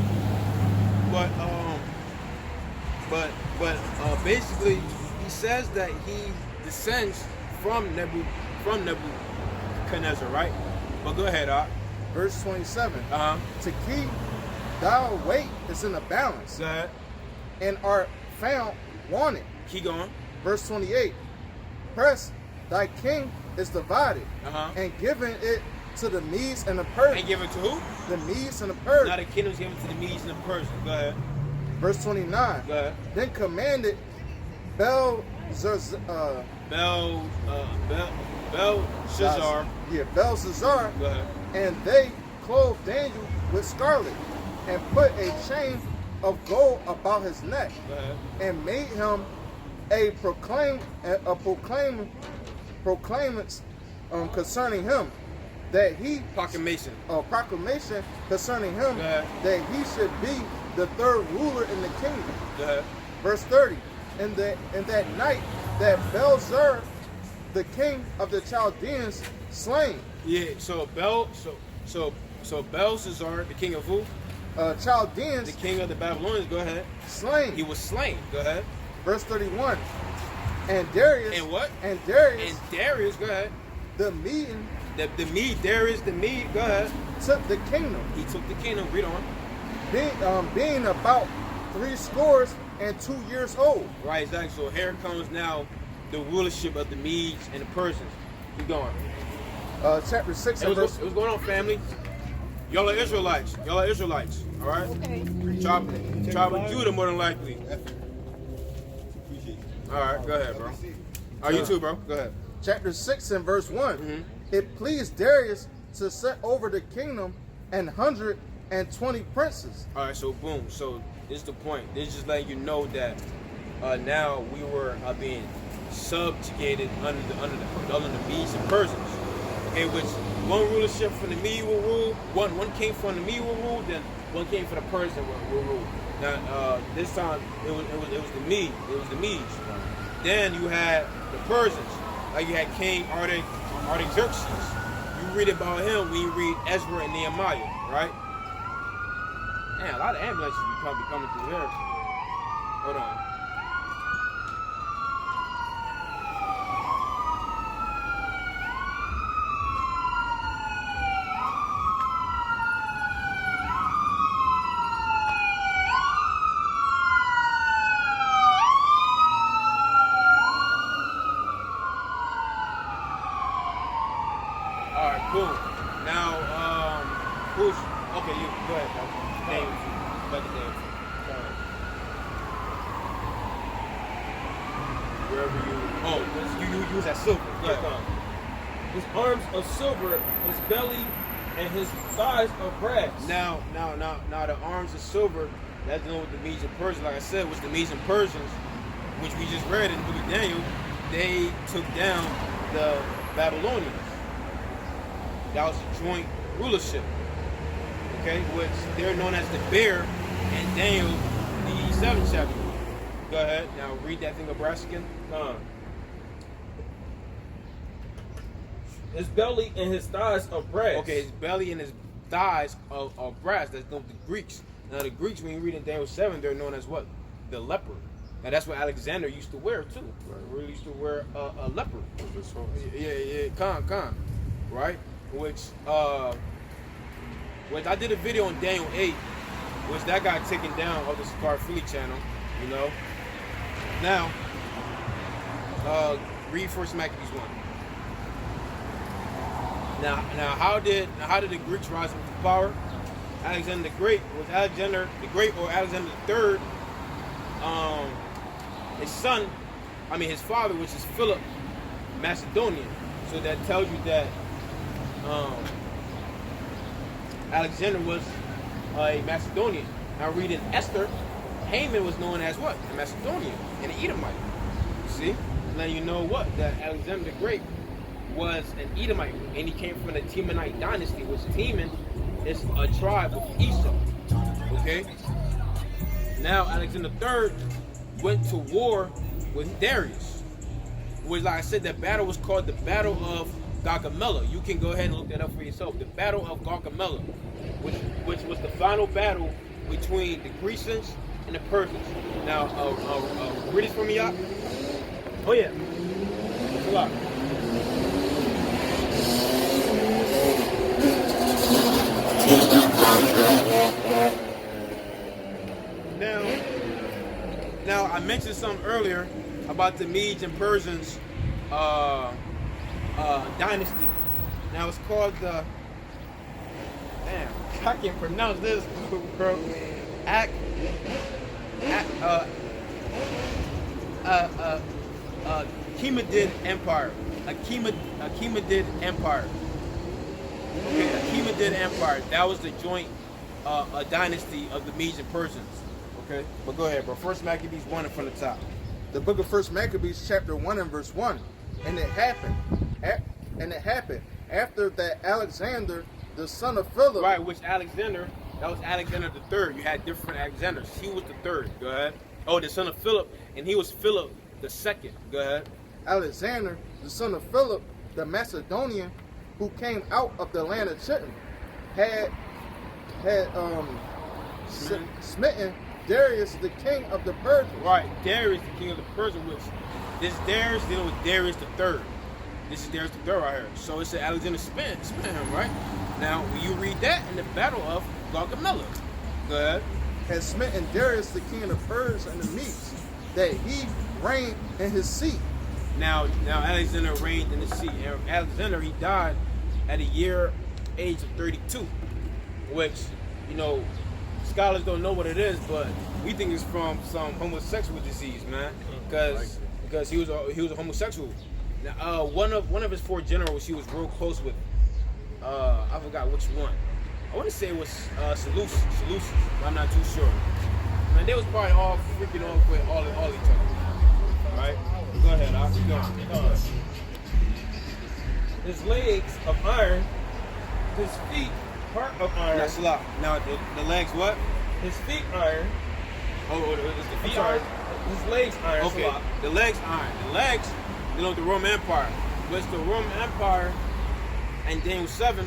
but basically he says that he descends from Nebuchadnezzar, right? But go ahead, Verse 27. To keep thy weight is in a balance, go ahead. And art found wanted. Keep going. Verse 28. Press thy king is divided, and given it to the Medes and the Persians. And given to who? The Medes and the Persians. Now the kingdom was given to the Medes and the Persians. Go ahead. Verse 29. Go ahead. Then commanded Belshazzar. Belshazzar. Go ahead. And they clothed Daniel with scarlet, and put a chain of gold about his neck, Go ahead. and made him a proclamation concerning him, that he Proclamation. proclamation concerning him, Go ahead. that he should be the third ruler in the kingdom. Go ahead. Verse 30. In that night that Belshazzar, the king of the Chaldeans, slain. Yeah. So Belshazzar, the king of who? Chaldeans, The king of the Babylonians. Go ahead. slain. He was slain. Go ahead. Verse 31. And Darius. And what? And Darius, And Darius. Go ahead. the Median, The Mede. Darius the Mede. Go ahead. took the kingdom, He took the kingdom. Read on. being about 62 years old. Right. Exactly. So here comes now the rulership of the Medes and the Persians. Keep going. Chapter 6 Hey, and what's verse. what's going on, family? Y'all are Israelites. Y'all are Israelites. All right. Okay. Tribe of Judah, more than likely. All right. Go ahead, bro. You too, bro. Go ahead. Chapter 6 and verse 1. It pleased Darius to set over the kingdom 120 princes. All right. So boom. So this is the point. This is just letting you know that now we were being subjugated under the Medes and Persians. Okay, which one rulership from the Mede will rule. One came from the Mede will rule. Then one came from the Persian will rule. Now this time it was the Mede. It was the Medes. Then you had the Persians. Like you had King Artaxerxes. You read about him when you read Ezra and Nehemiah, right? Man, a lot of ambulances be coming through here. Hold on. Cool. Now, who's okay? You go ahead, bro. Name, back to name. Wherever you use that silver. Go ahead. His arms of silver, his belly, and his thighs of brass. Now, the arms of silver. That's dealing with the Medes and Persians. Like I said, was the Medes and Persians, which we just read in the book of Daniel. They took down the Babylonians. That was a joint rulership, okay, which they're known as the bear and Daniel, the 7th chapter. Go ahead, now read that thing of brass again. His belly and his thighs of brass. Okay, his belly and his thighs of brass. That's known to the Greeks. Now the Greeks, when you read in Daniel 7, they're known as what? The leper. Now that's what Alexander used to wear too. Right? Really used to wear a leper. Yeah, con. Right? Which I did a video on Daniel 8, which that got taken down on the Safari Philly channel, you know. Now, read First Maccabees 1. Now, how did the Greeks rise into power? Alexander the Great was Alexander the Great or Alexander the Third. His father, which is Philip, Macedonian. So that tells you that Alexander was a Macedonian. Now, reading Esther, Haman was known as what? A Macedonian, an Edomite. See? Now you know what? That Alexander the Great was an Edomite, and he came from the Temanite dynasty, which Teman is a tribe of Esau. Okay? Now, Alexander III went to war with Darius. Which, like I said, that battle was called the Battle of Gaugamela. You can go ahead and look that up for yourself. The Battle of Gaugamela, which was the final battle between the Grecians and the Persians. Now, read this for me, y'all. Oh yeah. It's a lot. Now I mentioned something earlier about the Medes and Persians dynasty. Now it's called the I can't pronounce this, bro. Achaemenid Empire. Achaemenid Empire. Okay, Achaemenid Empire. That was the joint dynasty of the Medes and Persians. Okay, but go ahead, bro. First Maccabees 1 from the top. The book of First Maccabees, chapter 1 and verse 1. And it happened after that Alexander, the son of Philip. Right, which Alexander, that was Alexander the Third. You had different Alexanders. He was the third. Go ahead. Oh, the son of Philip, and he was Philip the second. Go ahead. Alexander, the son of Philip, the Macedonian, who came out of the land of Chittim, had smitten Darius, the king of the Persians. Right, Darius, the king of the Persians, which this Darius dealing with Darius the Third. This is Darius the Third right here. So it's Alexander spent him, right? Now, when you read that in the Battle of Gaugamela, go ahead. Had smitten Darius, the king of the Persians and the Medes, that he reigned in his seat. Now Alexander reigned in the seat. And Alexander, he died at age of 32, which, scholars don't know what it is, but we think it's from some homosexual disease, man. Because he was a homosexual. Now, one of his 4 generals he was real close with. I forgot which one. I want to say it was Seleucus. I'm not too sure. Man, they was probably all freaking off with all each other. Right? Go ahead, I'll keep going. His legs of iron, his feet part of iron. That's a lot. Now the legs what? His feet iron. Oh, is the feet iron? His legs iron. Okay, the legs iron. The legs, the Roman Empire. But it's the Roman Empire and Daniel 7.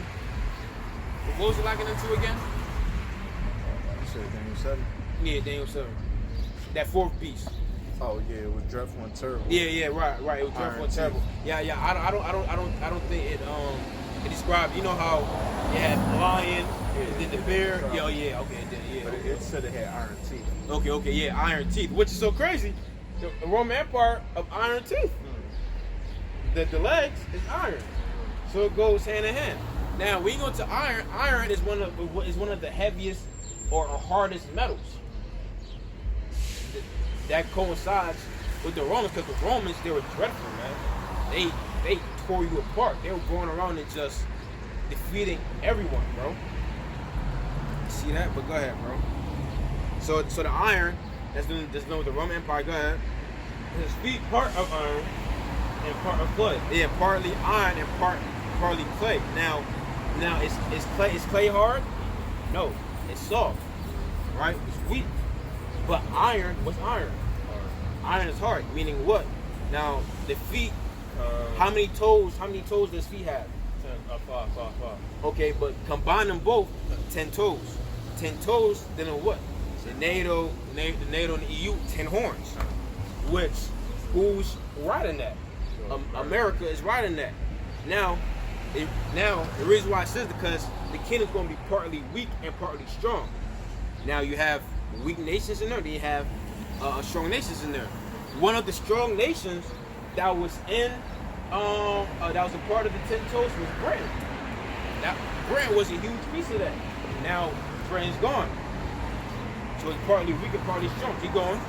What was it likened into again? You said Daniel 7? Yeah, Daniel 7. That 4th beast. Oh yeah, it was dreadful and terrible. Yeah, right. It was dreadful and terrible. Yeah. I don't think it described. You know how it had lion, then the bear. Yeah, okay, yeah. But it said it had iron teeth. Okay, yeah, iron teeth, which is so crazy. The Roman Empire of iron teeth. The legs is iron, so it goes hand in hand. Now we go to iron. Iron is one of the heaviest or hardest metals. That coincides with the Romans, because the Romans, they were dreadful, man. They tore you apart. They were going around and just defeating everyone, bro. See that? But go ahead, bro. So the iron, that's known with the Roman Empire. Go ahead. His feet part of iron and part of clay. Yeah, partly iron and partly clay. Now is clay hard? No, it's soft, right? It's weak. But iron, what's iron? Iron is hard, meaning what? Now the feet. How many toes does feet have? 5. Okay, but combine them both, 10 toes. 10 toes, then what? The NATO and the EU, 10 horns. Who's riding that? America is riding that. Now the reason why I said it is because the kingdom's going to be partly weak and partly strong. Now you have weak nations in there, then you have strong nations in there. One of the strong nations that was in that was a part of the 10 toes was Britain. That Britain was a huge piece of that. Now Britain's gone. So it's partly weak and partly strong. Keep going.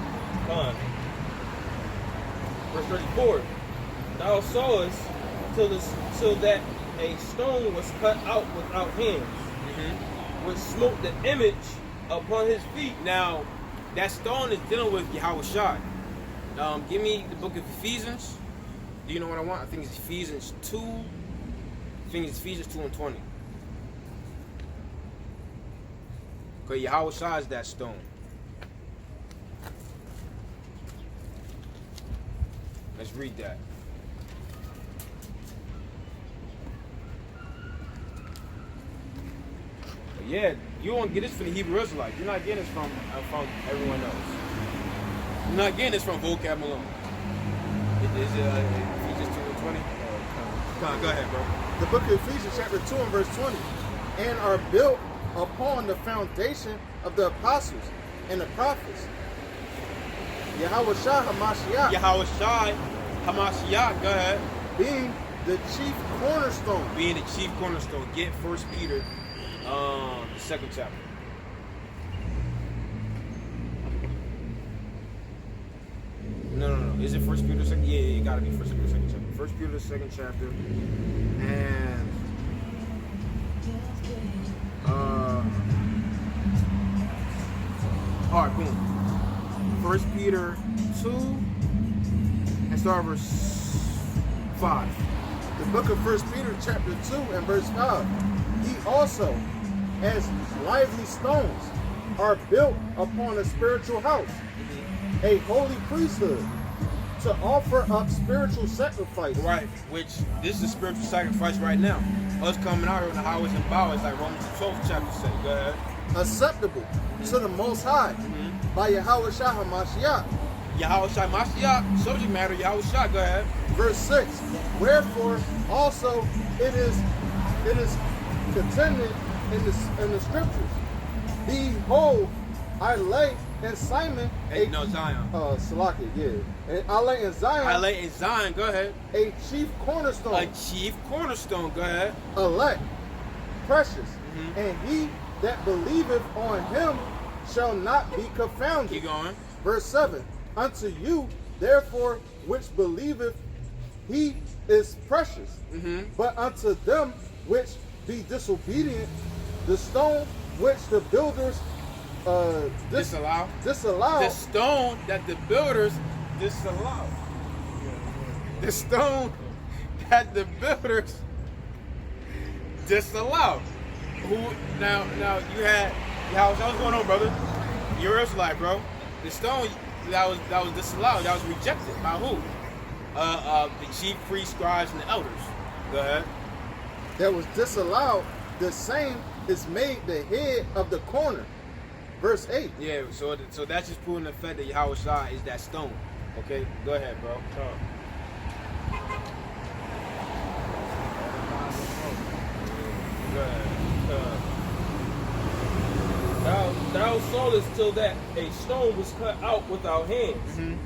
Fine. Verse 34. Thou sawest till that a stone was cut out without hands, which smote the image upon his feet. Now, that stone is dealing with Yahweh Shai. Give me the book of Ephesians. Do you know what I want? I think it's Ephesians 2. I think it's Ephesians 2 and 20. Because Yahweh Shai is that stone. Let's read that. But yeah, you won't get this from the Hebrew Israelites. You're not getting this from everyone else. You're not getting this from vocab Malone. Is Ephesians 2 and 20? Come on, go ahead, bro. The book of Ephesians chapter 2 and verse 20. And are built upon the foundation of the apostles and the prophets. Yahweh Shai HaMashiach. Yahweh Shai HaMashiach, go ahead. Being the chief cornerstone. Being the chief cornerstone. Get 1 Peter, the second chapter. No. Is it 1 Peter second? Yeah, it gotta be 1 Peter second chapter. 1 Peter second chapter. And alright, boom. 1 Peter 2 and start verse 5. The book of 1 Peter chapter 2 and verse 5. Ye also, as lively stones, are built upon a spiritual house, a holy priesthood, to offer up spiritual sacrifice. Right, which this is spiritual sacrifice right now. Us coming out here in the highways and byways, like Romans 12 chapter say. Go ahead. Acceptable to the Most High by Yahweh Shai HaMashiach. Yahweh Shai Mashiach, subject matter, Yahweh Shai, go ahead. Verse 6. Wherefore also it is contended in the scriptures. Behold, I lay in Simon Zion. Salaki, yeah. And I lay in Zion. I lay in Zion, go ahead. A chief cornerstone. A chief cornerstone, go ahead. Elect, precious, and he that believeth on him shall not be confounded. Keep going. Verse 7. Unto you, therefore, which believeth, he is precious. But unto them which be disobedient, the stone which the builders Disallow. disallowed. The stone that the builders disallowed. The stone that the builders disallowed. Who now you had what's going on, brother? You're Israelite, bro. The stone that was disallowed, that was rejected by who? The chief priests, scribes, and the elders. Go ahead. That was disallowed, the same is made the head of the corner. Verse 8. Yeah, so that's just proving the fact that Yahweh Shai is that stone. Okay, go ahead, bro. Go ahead. Thou sawest till that a stone was cut out without hands,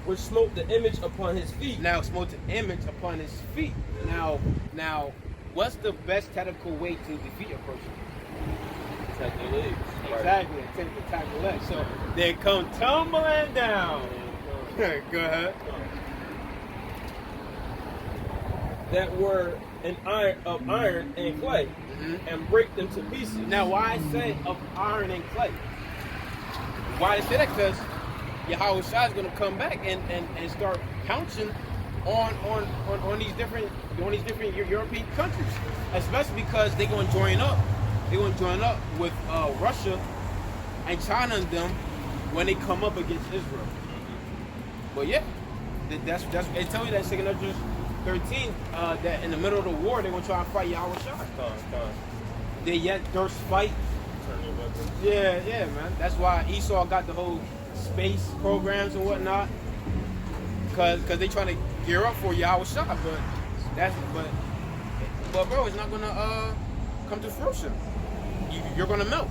which smote the image upon his feet. Now smote the image upon his feet. Now, what's the best tactical way to defeat a person? Attack their legs. Exactly, attack the legs. So they come tumbling down. Go ahead. That were of iron and clay, and break them to pieces. Now, why I say of iron and clay? Why I say that? Because Yahweh Shai is going to come back and start pouncing on these different European countries, especially because they're going to join up. They're going to join up with Russia and China and them when they come up against Israel. But yeah, that's they tell you that in 2 Ezra 13 that in the middle of the war they're going to try and fight Yahweh Shai. They yet durst fight. Yeah, man. That's why Esau got the whole space programs and whatnot, because they trying to gear up for Yahweh Shai. But bro, it's not gonna come to fruition. You're gonna melt.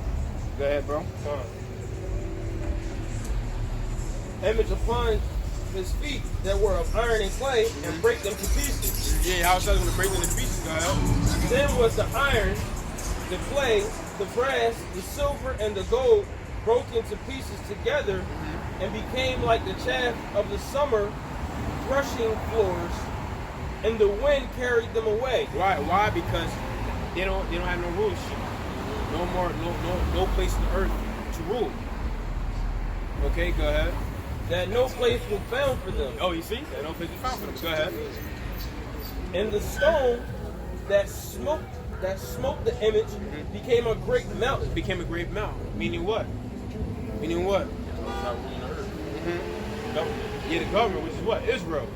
Go ahead, bro. Image upon his feet that were of iron and clay and break them to pieces. Yeah, how Shaw's gonna break them to pieces, go ahead. Then was the iron, the clay, the brass, the silver, and the gold broken to pieces together and became like the chaff of the summer threshing floors, and the wind carried them away. Right? Why? Because they don't have no rulership. No more, no place in the earth to rule. Okay, go ahead. That no place was found for them. Oh, you see? That no place is found for them. Go ahead. And the stone that smoked the image became a great mountain. Became a great mountain. Meaning what? Meaning what? Yeah, the government, which is what? Israel.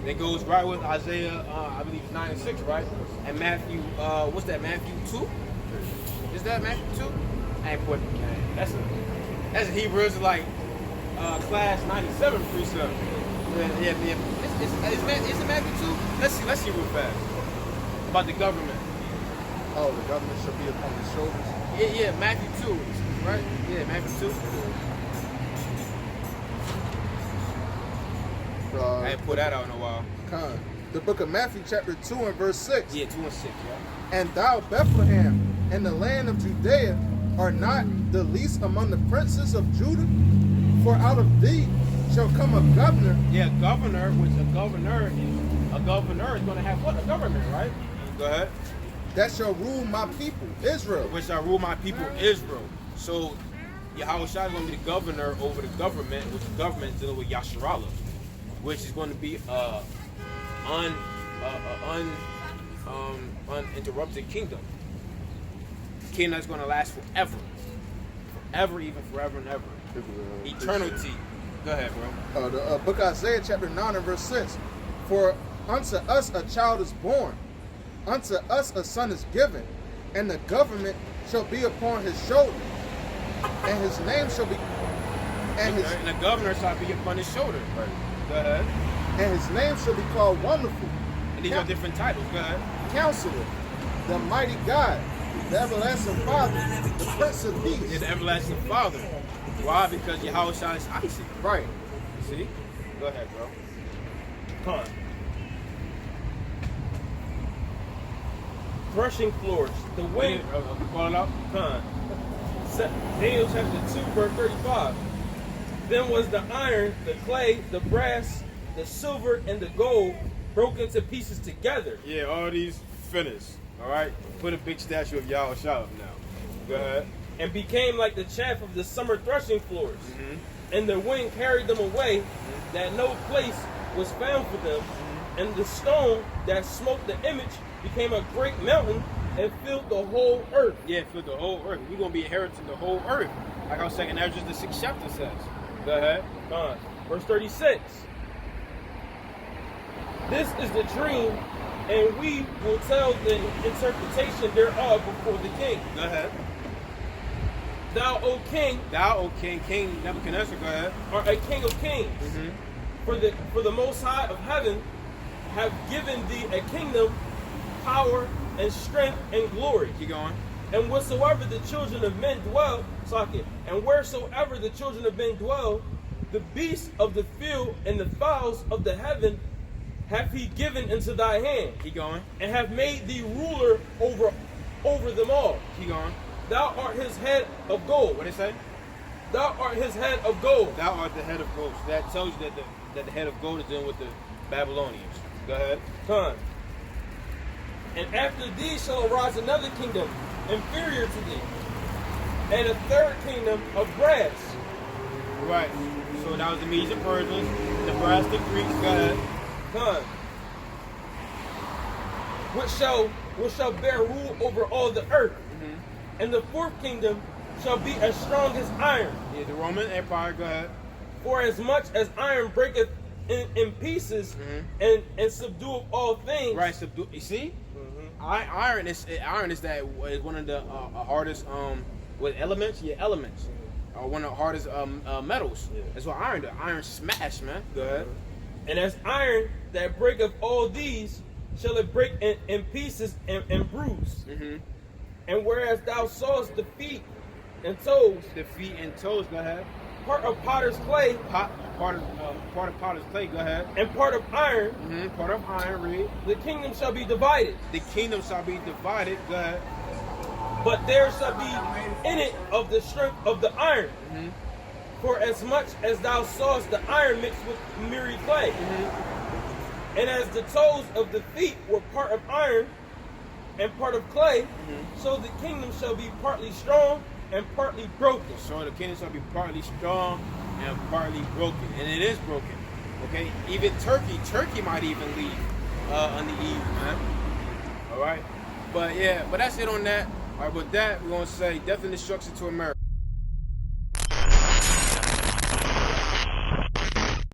That goes right with Isaiah, I believe it's 9 and 6, right? And Matthew, what's that? Matthew 2? Is that Matthew 2? I ain't putting it, man. That's a Hebrews like class 97 precept. Yeah. Is it Matthew 2? Let's see real fast. About the government. Oh, the government shall be upon his shoulders. Yeah, Matthew 2, right? Yeah, Matthew 2. I ain't put that out in a while. The book of Matthew, chapter 2 and verse 6. Yeah, 2 and 6, yeah. And thou, Bethlehem, in the land of Judea, art not the least among the princes of Judah, for out of thee shall come a governor. Yeah, governor, which a governor is going to have what? A government, right? Go ahead. That shall rule my people, Israel. Which shall rule my people, Israel. So, Yahweh Shai is going to be the governor over the government, which the government is dealing with Yasharallah, which is going to be uninterrupted kingdom. Kingdom that's going to last forever. Forever, even forever and ever. Eternity. Go ahead, bro. The book of Isaiah, chapter 9 and verse 6. For unto us a child is born, unto us a son is given, and the government shall be upon his shoulder, and his name shall be, And the governor shall be upon his shoulder. Right. Go ahead. And his name shall be called Wonderful. And these are different titles. Go ahead. Counselor, the Mighty God, the Everlasting Father, the Prince of Peace. Yeah, the Everlasting Father. Why? Because Yahweh Shai is Isaac. Right. See? Go ahead, bro. Come on. Threshing floors. The wind. Call it out. Daniel chapter 2, verse 35. Then was the iron, the clay, the brass, the silver, and the gold broken to pieces together. Yeah, all these finished. All right? Put a big statue of Yahweh Shai up now. Go ahead. And became like the chaff of the summer threshing floors. And the wind carried them away, that no place was found for them. And the stone that smote the image became a great mountain and filled the whole earth. Yeah, filled the whole earth. We're going to be inheriting the whole earth. Like I was saying, that's just the 6th chapter says. Go ahead. Verse 36. This is the dream, and we will tell the interpretation thereof before the king. Go ahead. Thou, O king, King Nebuchadnezzar, go ahead. art a king of kings. For the Most High of heaven have given thee a kingdom, power, and strength, and glory. Keep going. And whatsoever the children of men dwell, and wheresoever the children of men dwell, the beasts of the field and the fowls of the heaven hath he given into thy hand. Keep going. And have made thee ruler over them all. Keep going. Thou art his head of gold. What did it say? Thou art his head of gold. Thou art the head of gold. So that tells you that the head of gold is dealing with the Babylonians. Go ahead. Come. And after thee shall arise another kingdom inferior to thee, and a third kingdom of brass. Right. So that was the Medes and Persians, the brass, the Greeks. Go ahead. Come. Which shall bear rule over all the earth. And the fourth kingdom shall be as strong as iron. Yeah, the Roman Empire. Go ahead. For as much as iron breaketh in pieces and subdueth all things. Right. Subdue. You see? Iron is one of the hardest with elements. Yeah, elements. One of the hardest metals. Yeah. That's what iron does. Iron smash, man. Go ahead. And as iron that breaketh all these, shall it break in pieces and bruise. And whereas thou sawest the feet and toes. The feet and toes, go ahead. part of potter's clay, Part of potter's clay. Go ahead. and part of iron, Part of iron. Read. the kingdom shall be divided. The kingdom shall be divided. Go ahead. But there shall be in it of the strength of the iron. For as much as thou sawest the iron mixed with miry clay, and as the toes of the feet were part of iron and part of clay, so the kingdom shall be partly strong and partly broken. So the kingdom shall be partly strong and partly broken, and it is broken. Okay, even Turkey might even leave on the eve, man. All right, but yeah, but that's it on that. All right, with that, we're gonna say death and destruction to America.